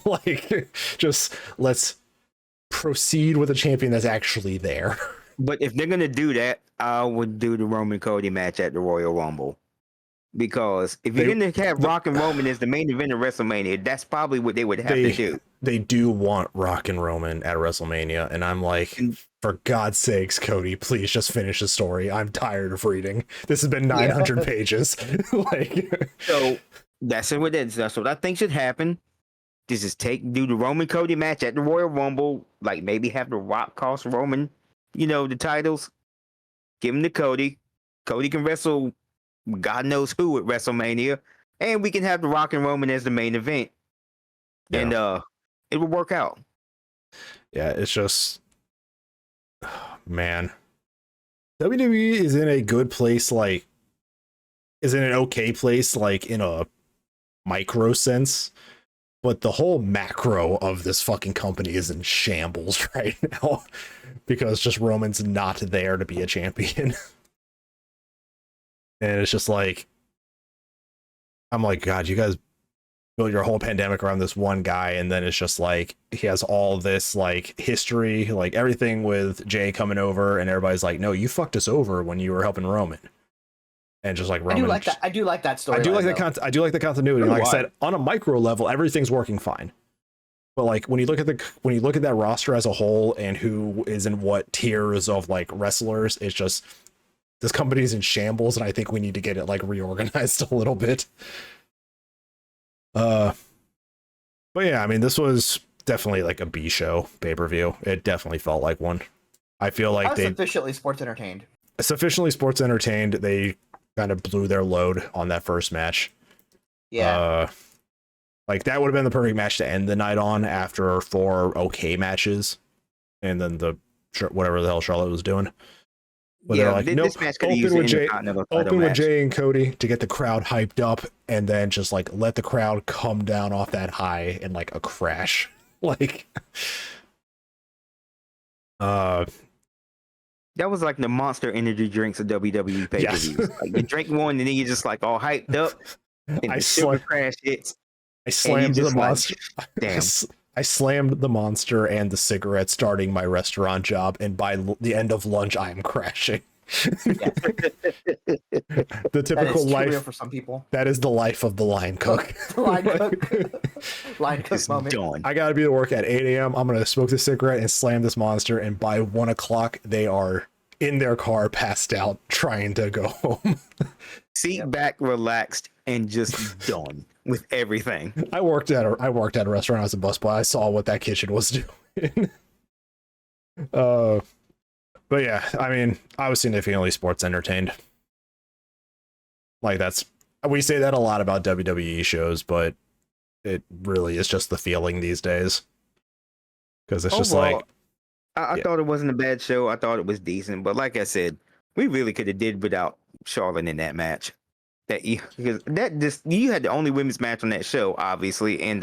Like, just let's proceed with a champion that's actually there. But if they're gonna do that, I would do the Roman Cody match at the Royal Rumble. Because if you're going to have Rock and Roman as the main event of WrestleMania, that's probably what they would have to do. They do want Rock and Roman at WrestleMania, and I'm like, for God's sakes, Cody, please just finish the story. I'm tired of reading. This has been 900 pages. Like, so that's what I think should happen. This is do the Roman Cody match at the Royal Rumble, like maybe have the Rock cost Roman, the titles. Give him to Cody. Cody can wrestle God knows who at WrestleMania, and we can have the Rock and Roman as the main event, and it will work out. Yeah, it's just, man, WWE is in a good place, like, is in an okay place, like in a micro sense, but the whole macro of this fucking company is in shambles right now because just Roman's not there to be a champion. And it's just like, I'm like, God, you guys built your whole pandemic around this one guy, and then it's just like he has all this like history, like everything with Jay coming over, and everybody's like, no, you fucked us over when you were helping Roman. And just like Roman, I do like that story. I do like the continuity. Like I said, on a micro level, everything's working fine. But like when you look at that roster as a whole and who is in what tiers of like wrestlers, it's just this company's in shambles, and I think we need to get it like reorganized a little bit. But yeah, I mean, this was definitely like a B show pay-per-view. It definitely felt like one. I feel like they sufficiently sports entertained. They kind of blew their load on that first match. Yeah. Like that would have been the perfect match to end the night on after 4 okay matches, and then whatever the hell Charlotte was doing. But they're like, nope, open with Jay and Cody to get the crowd hyped up, and then just like let the crowd come down off that high in like a crash. Like, that was like the Monster Energy drinks of WWE pay-per-views. Yes. Like you drink one and then you're just like all hyped up, and the sugar crash hits. I slammed the monster. Damn. I slammed the monster and the cigarette starting my restaurant job, and by the end of lunch, I am crashing. The typical life for some people. That is the life of the line cook. The line cook. Line cook moment. Done. I gotta be to work at 8 a.m. I'm gonna smoke the cigarette and slam this monster, and by 1 o'clock, they are in their car, passed out, trying to go home. Seat back, relaxed, and just done with everything. I worked at a restaurant as a busboy. I saw what that kitchen was doing. But yeah, I mean, I was significantly sports entertained. Like we say that a lot about WWE shows, but it really is just the feeling these days. Because it's just like, I thought it wasn't a bad show. I thought it was decent, but like I said, we really could have did without Charlotte in that match. Because you had the only women's match on that show, obviously, and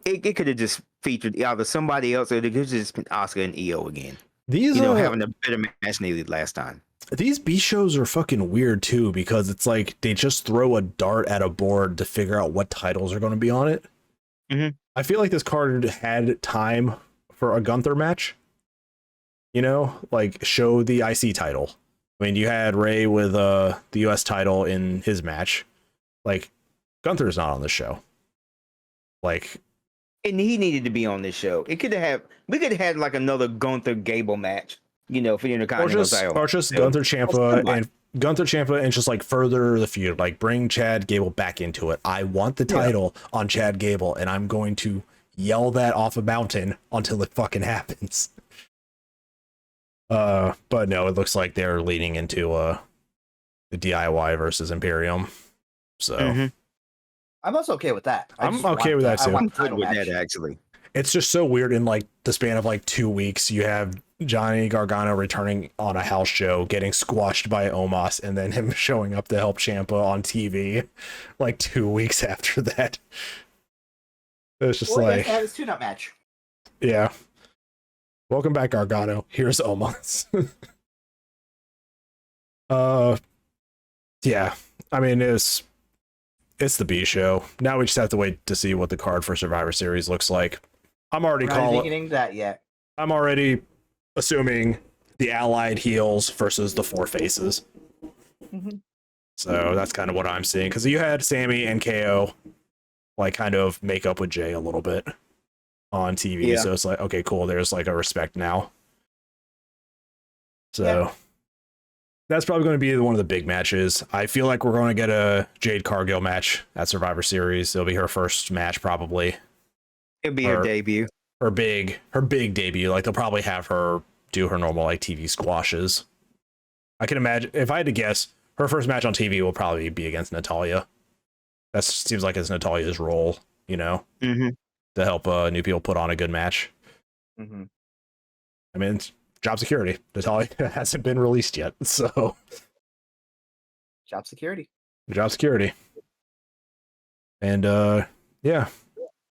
it could have just featured either somebody else, or it could have just been Asuka and Io again. These having a better match than they did last time. These B shows are fucking weird too, because it's like they just throw a dart at a board to figure out what titles are going to be on it. Mm-hmm. I feel like this card had time for a Gunther match. Like show the IC title. I mean, you had Ray with the US title in his match. Like, Gunther's not on the show. Like, and he needed to be on this show. We could have had like another Gunther Gable match, for the Intercontinental title. Or just Gunther Ciampa and just like further the feud. Like, bring Chad Gable back into it. I want the title on Chad Gable, and I'm going to yell that off a mountain until it fucking happens. But no, it looks like they're leading into the DIY versus Imperium. So I'm also okay with that. I'm okay with that too. I'm good with that, actually. It's just so weird in like the span of like 2 weeks. You have Johnny Gargano returning on a house show, getting squashed by Omos, and then him showing up to help Ciampa on TV like 2 weeks after that. It's just like his tune-up match. Yeah. Welcome back, Gargano. Here's Omos. Yeah. I mean, it's the B show. Now we just have to wait to see what the card for Survivor Series looks like. I'm already calling that yet. I'm already assuming the allied heels versus the 4 faces. So that's kind of what I'm seeing. Because you had Sammy and KO like kind of make up with Jay a little bit on TV. Yeah. So it's like, okay, cool. There's like a respect now. So that's probably going to be one of the big matches. I feel like we're going to get a Jade Cargill match at Survivor Series. It'll be her first match probably. It'll be her debut. Her big debut. Like they'll probably have her do her normal like TV squashes. I can imagine, if I had to guess, her first match on TV will probably be against Natalya. That seems like it's Natalya's role, you know, to help new people put on a good match. Mm-hmm. I mean, it's job security. Natalya hasn't been released yet, so Job security. job security. And yeah,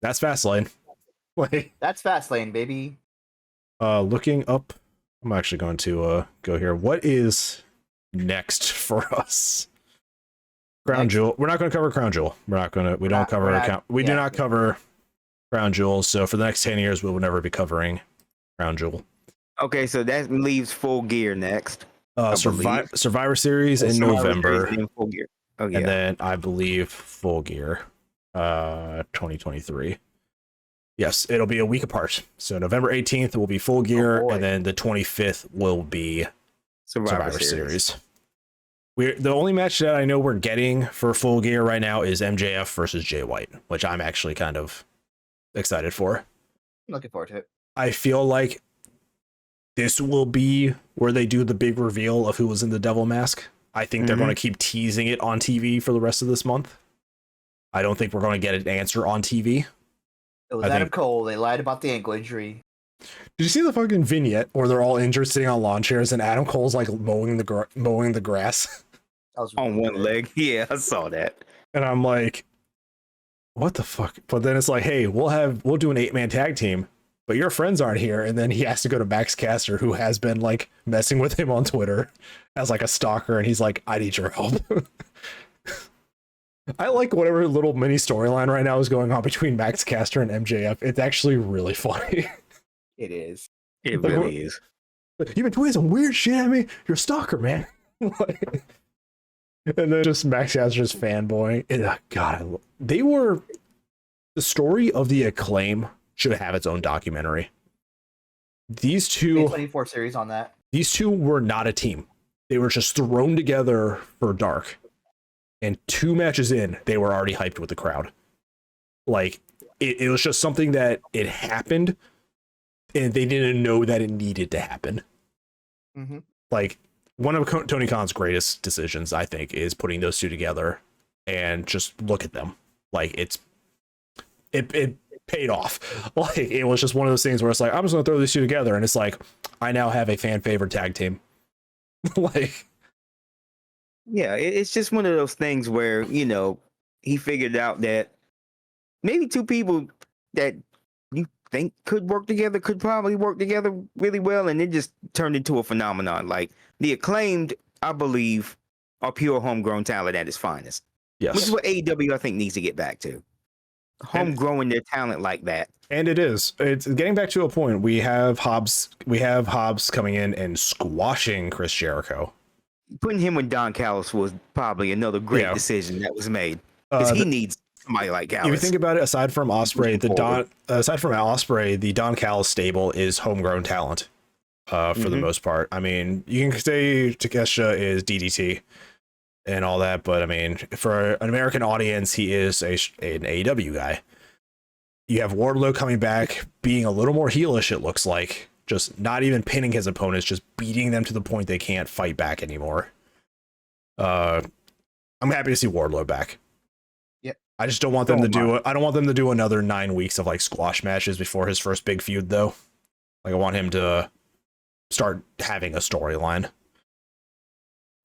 that's Fastlane. Like, That's Fastlane, baby. looking up, I'm actually going to go here. What is next for us? Crown Jewel. We're not going to cover Crown Jewel. We do not cover Crown Jewel. So for the next 10 years, we will never be covering Crown Jewel. Okay, so that leaves Full Gear next. Survivor Series in November. Series and Full Gear. Oh, yeah. And then I believe Full Gear 2023. Yes, it'll be a week apart. So November 18th will be Full Gear, and then the 25th will be Survivor Series. The only match that I know we're getting for Full Gear right now is MJF versus Jay White, which I'm actually kind of excited for. I'm looking forward to it. I feel like this will be where they do the big reveal of who was in the devil mask. I think they're going to keep teasing it on TV for the rest of this month. I don't think we're going to get an answer on TV. It was Adam Cole. They lied about the ankle injury. Did you see the fucking vignette where they're all injured sitting on lawn chairs and Adam Cole's like mowing the grass? That was on one leg. Yeah, I saw that. And I'm like, what the fuck? But then it's like, hey, we'll do an 8-man tag team, but your friends aren't here. And then he has to go to Max Caster, who has been like messing with him on Twitter as like a stalker, and he's like, I need your help. I like whatever little mini storyline right now is going on between Max Caster and MJF. It's actually really funny. It is. It really is. You've been tweeting some weird shit at me. You're a stalker, man. Like, and then just Max Caster's fanboy. And, God, the story of the Acclaim should have its own documentary. These two 24 series on that. These two were not a team. They were just thrown together for Dark. And 2 matches in, they were already hyped with the crowd. Like, it was just something that it happened, and they didn't know that it needed to happen. Mm-hmm. Like, one of Tony Khan's greatest decisions, I think, is putting those two together and just look at them. Like, it paid off. Like, it was just one of those things where it's like, I'm just going to throw these two together, and it's like, I now have a fan favorite tag team. Like, yeah, it's just one of those things where, you know, he figured out that maybe 2 people that you think could probably work together really well, and it just turned into a phenomenon. Like, the Acclaimed, I believe, are pure homegrown talent at its finest. yes. Which is what AEW, I think, needs to get back to. Homegrowing their talent like that. And it's getting back to a point. We have Hobbs coming in and squashing Chris Jericho. Putting him with Don Callis was probably another great decision that was made, because he needs somebody like Callis. If you think about it, aside from Ospreay, the Don Callis stable is homegrown talent for the most part. I mean, you can say Takeshita is DDT and all that, but I mean, for an American audience, he is an AEW guy. You have Wardlow coming back, being a little more heelish, it looks like. Just not even pinning his opponents, just beating them to the point they can't fight back anymore. I'm happy to see Wardlow back. Yep. I just don't want them I don't want them to do another 9 weeks of like squash matches before his first big feud, though. Like, I want him to start having a storyline.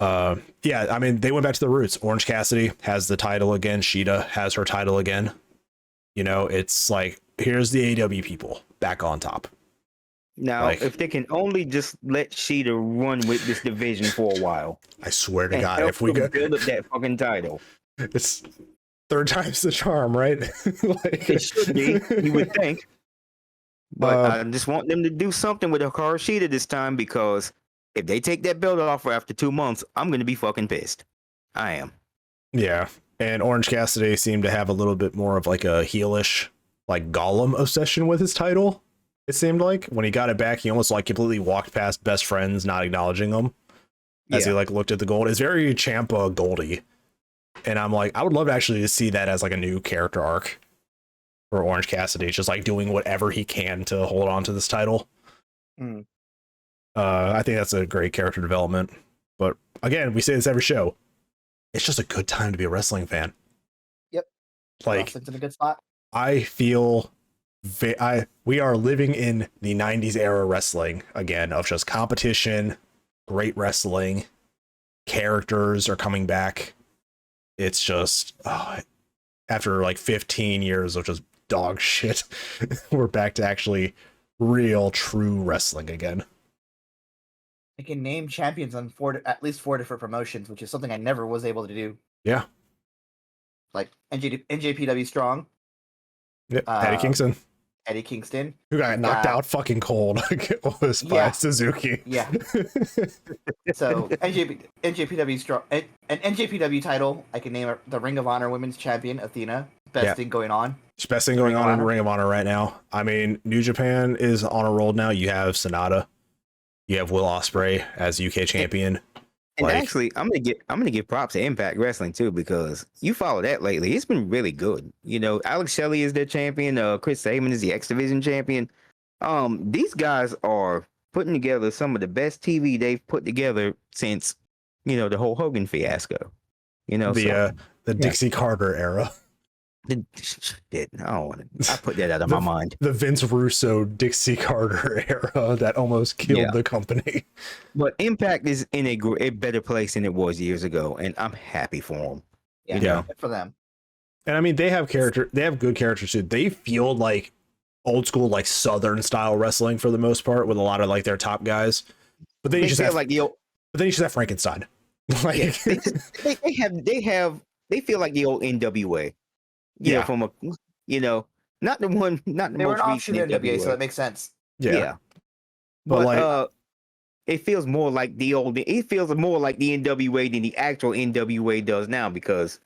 Yeah, I mean, they went back to the roots. Orange Cassidy has the title again. Sheeta has her title again. You know, it's like, here's the AEW people back on top. Now, Like, if they can only just let Sheeta run with this division for a while, I swear to and God, help if we them go, build up that fucking title, it's 3rd time's the charm, right? Like, it should be. You would think, but I just want them to do something with Hikaru Sheeta this time, because if they take that belt off after 2 months, I'm gonna be fucking pissed. I am. Yeah. And Orange Cassidy seemed to have a little bit more of like a heelish, like Gollum obsession with his title. It seemed like when he got it back, he almost like completely walked past best friends, not acknowledging them as he like looked at the gold. It's very Ciampa Goldie. And I'm like, I would love actually to see that as like a new character arc for Orange Cassidy, just like doing whatever he can to hold on to this title. I think that's a great character development. But again, we say this every show. It's just a good time to be a wrestling fan. Yep. Like, Wrestling's in a good spot. I feel we are living in the 90s era wrestling again, of just competition, great wrestling, characters are coming back. It's just after like 15 years of just dog shit, we're back to actually real true wrestling again. I can name champions on at least 4 different promotions, which is something I never was able to do. Yeah. Like NJPW Strong. Yep. Eddie Kingston, who got knocked out fucking cold by Suzuki. Yeah. So NJPW Strong, an NJPW title. I can name the Ring of Honor Women's Champion Athena. Best thing going on. Best thing going on in Ring of Honor right now. I mean, New Japan is on a roll now. You have Sonata. You have Will Ospreay as UK champion. And actually, I'm gonna give props to Impact Wrestling too, because you follow that lately. It's been really good. You know, Alex Shelley is their champion. Chris Sabin is the X Division champion. These guys are putting together some of the best TV they've put together since, you know, the whole Hogan fiasco. You know, the Dixie Carter era. I put that out of my mind. The Vince Russo Dixie Carter era that almost killed the company. But Impact is in a better place than it was years ago, and I'm happy for them. Yeah, good for them. And I mean, they have good characters too. They feel like old school, like Southern style wrestling for the most part, with a lot of like their top guys. But then you just have Frankenstein. Like they feel like the old NWA. You know, from not the one, not the they most were an offshoot of NWA, so that makes sense. Yeah. But it feels more like the old. It feels more like the NWA than the actual NWA does now, because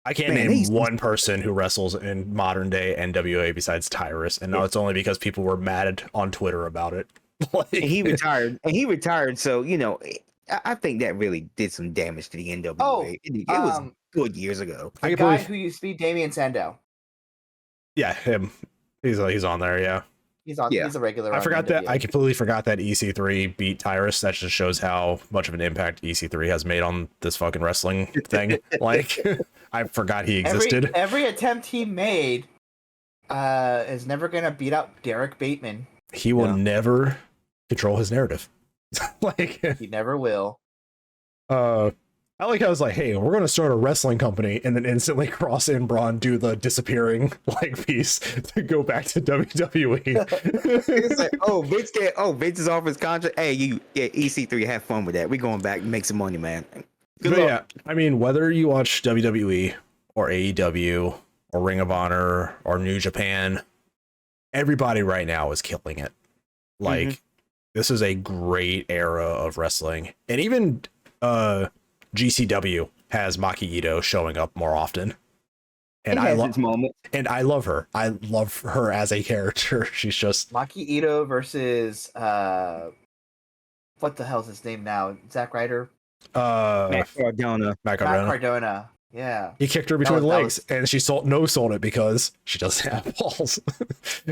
I can't name one person who wrestles in modern day NWA besides Tyrus, and it's only because people were mad on Twitter about it. And he retired. So you know, I think that really did some damage to the NWA. It was good years ago. The guy who used to be Damian Sandow. Yeah, him. He's on there. Yeah, he's on. Yeah. He's a regular. I forgot that. I completely forgot that EC3 beat Tyrus. That just shows how much of an impact EC3 has made on this fucking wrestling thing. Like, I forgot he existed. Every attempt he made is never gonna beat out Derek Bateman. He will never control his narrative. Like, he never will. I like how I was like, hey, we're gonna start a wrestling company, and then instantly Cross and Braun do the disappearing like piece to go back to WWE. It's like, Vince is off his contract. Hey, EC3, have fun with that. We're going back and make some money, man. Good luck. Yeah, I mean, whether you watch WWE or AEW or Ring of Honor or New Japan, everybody right now is killing it. Like, this is a great era of wrestling, and even GCW has Maki Ito showing up more often, and I love her. I love her as a character. She's just Maki Ito versus what the hell's his name now? Zack Ryder. Matt Cardona. Yeah. He kicked her between the legs, and she sold it because she doesn't have balls.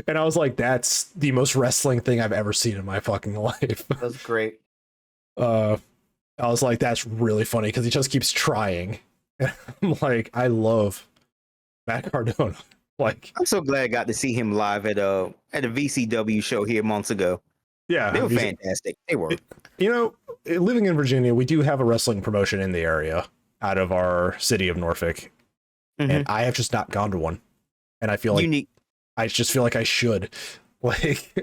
And I was like, that's the most wrestling thing I've ever seen in my fucking life. That was great. I was like, that's really funny because he just keeps trying. And I'm like, I love Matt Cardona. Like, I'm so glad I got to see him live at a VCW show here months ago. Yeah, they were fantastic. They were. You know, living in Virginia, we do have a wrestling promotion in the area out of our city of Norfolk, and I have just not gone to one. And I feel like I just feel like I should. Like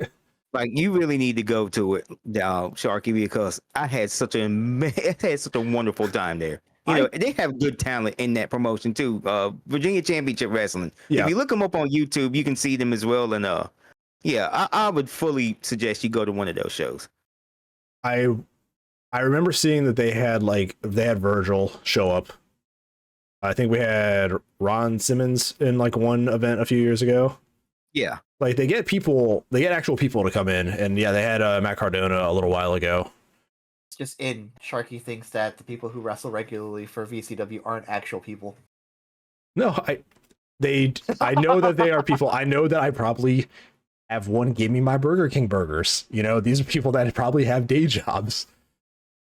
you really need to go to it, Sharky, because I had such a wonderful time there. You know, they have good talent in that promotion too. Virginia Championship Wrestling. Yeah. If you look them up on YouTube, you can see them as well. And I would fully suggest you go to one of those shows. I I remember seeing that they had Virgil show up. I think we had Ron Simmons in like one event a few years ago. Yeah. Like they get actual people to come in, and yeah, they had Matt Cardona a little while ago. It's just in Sharky thinks that the people who wrestle regularly for VCW aren't actual people. No, I know that they are people. I know that I probably have one give me my Burger King burgers. You know, these are people that probably have day jobs.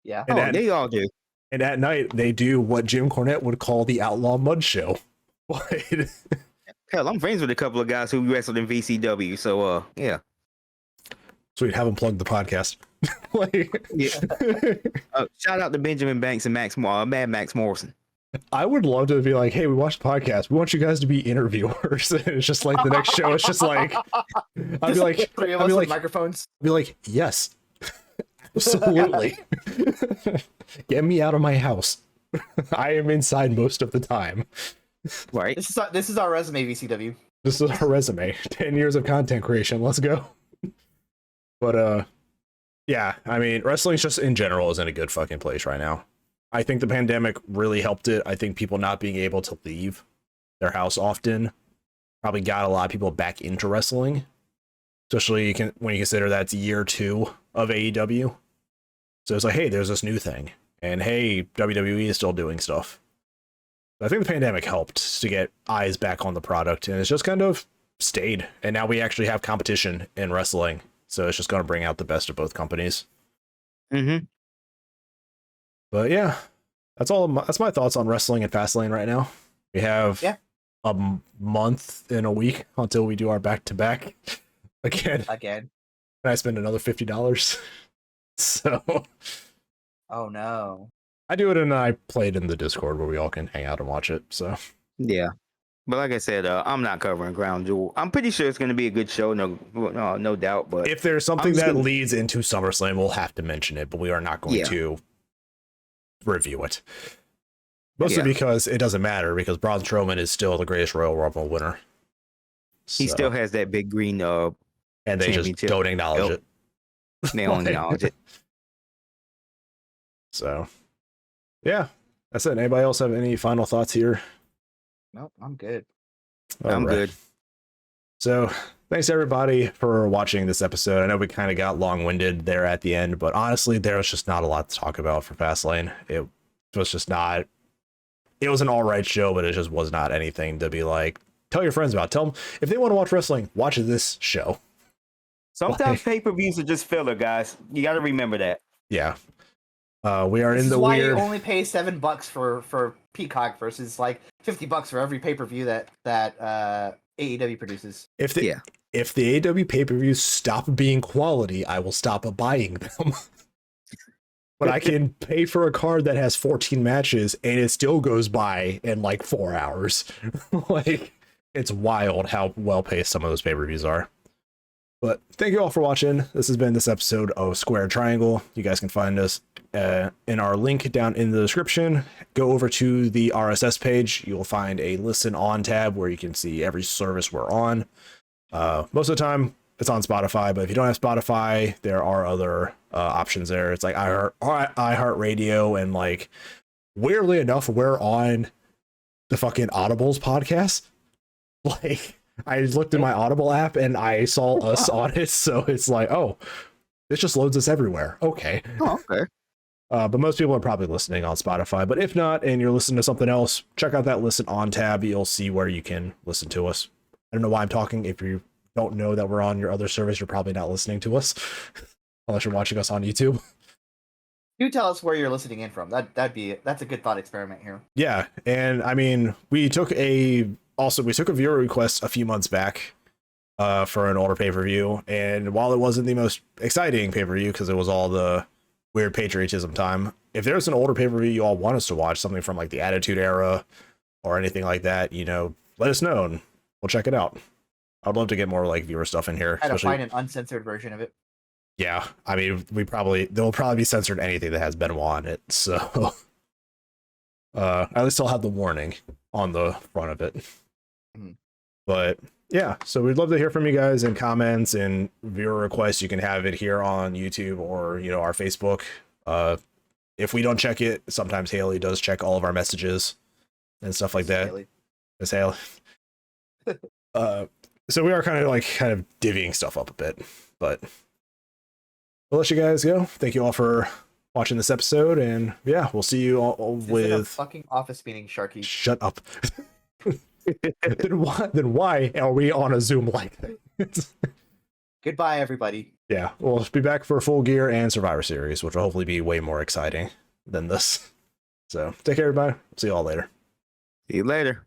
Yeah. And they all do. And at night they do what Jim Cornette would call the Outlaw Mud Show. Hell, I'm friends with a couple of guys who wrestled in VCW, so yeah. Sweet, have them plug the podcast. Shout out to Benjamin Banks and Mad Max Morrison. I would love to be like, hey, we watched the podcast. We want you guys to be interviewers. And it's just like the next show. It's just like, I'd be like, microphones. I'd be like, yes, absolutely. Get me out of my house. I am inside most of the time. Right. This is our resume, VCW. This is our resume. 10 years of content creation. Let's go. But yeah, I mean, wrestling just in general is in a good fucking place right now. I think the pandemic really helped it. I think people not being able to leave their house often probably got a lot of people back into wrestling, especially when you consider that's year 2 of AEW. So it's like, hey, there's this new thing, and hey, WWE is still doing stuff. I think the pandemic helped to get eyes back on the product, and it's just kind of stayed. And now we actually have competition in wrestling, so it's just going to bring out the best of both companies. Mm-hmm. But yeah, that's my thoughts on wrestling and Fastlane right now. We have a month and a week until we do our back-to-back again. And I spend another $50. So. Oh no. I do it, and I play it in the Discord where we all can hang out and watch it. So. Yeah. But like I said, I'm not covering Ground Jewel. I'm pretty sure it's going to be a good show, no doubt. But if there's something that leads into SummerSlam, we'll have to mention it, but we are not going to review it. Mostly because it doesn't matter, because Braun Strowman is still the greatest Royal Rumble winner. He still has that big green and they just don't acknowledge it. They don't acknowledge it. So, yeah, that's it. Anybody else have any final thoughts here? Nope, I'm good. I'm good. So, thanks everybody for watching this episode. I know we kind of got long-winded there at the end, but honestly, there was just not a lot to talk about for Fastlane. It was just not. It was an all right show, but it just was not anything to be like, tell your friends about. Tell them if they want to watch wrestling, watch this show. Sometimes pay-per-views are just filler, guys. You got to remember that. Yeah. We are in the why weird. You only pay $7 for Peacock versus like $50 for every pay-per-view that AEW produces. If the AEW pay-per-views stop being quality, I will stop buying them. But I can pay for a card that has 14 matches and it still goes by in like 4 hours. Like, it's wild how well-paced some of those pay-per-views are. But thank you all for watching. This has been this episode of Square Triangle. You guys can find us in our link down in the description. Go over to the RSS page. You'll find a Listen On tab where you can see every service we're on. Most of the time, it's on Spotify, but if you don't have Spotify, there are other options there. It's like iHeartRadio, and like, weirdly enough, we're on the fucking Audibles podcast. Like, I looked in my Audible app and I saw us on it, so it's like, oh, this just loads us everywhere. Okay. Oh, okay. But most people are probably listening on Spotify. But if not, and you're listening to something else, check out that Listen On tab. You'll see where you can listen to us. I don't know why I'm talking. If you don't know that we're on your other service, you're probably not listening to us, unless you're watching us on YouTube. Do tell us where you're listening in from. That's a good thought experiment here. Yeah, and I mean, we took a viewer request a few months back for an older pay-per-view, and while it wasn't the most exciting pay-per-view because it was all the weird patriotism time, if there's an older pay-per-view you all want us to watch, something from like the Attitude Era or anything like that, you know, let us know and we'll check it out. I'd love to get more like viewer stuff in here. Try to find an uncensored version of it. Yeah, I mean, they'll probably be censored anything that has Benoit on it, so at least I'll have the warning on the front of it. Mm-hmm. But yeah, so we'd love to hear from you guys in comments and viewer requests. You can have it here on YouTube or, you know, our Facebook. if we don't check it, sometimes Haley does check all of our messages and stuff like that. Miss Haley. So we are kind of divvying stuff up a bit, but we'll let you guys go. Thank you all for watching this episode, and yeah, we'll see you all with a fucking office meeting, Sharky. Shut up. then why are we on a Zoom like that? Goodbye, everybody. Yeah, we'll be back for Full Gear and Survivor Series, which will hopefully be way more exciting than this. So take care, everybody. See you all later. See you later.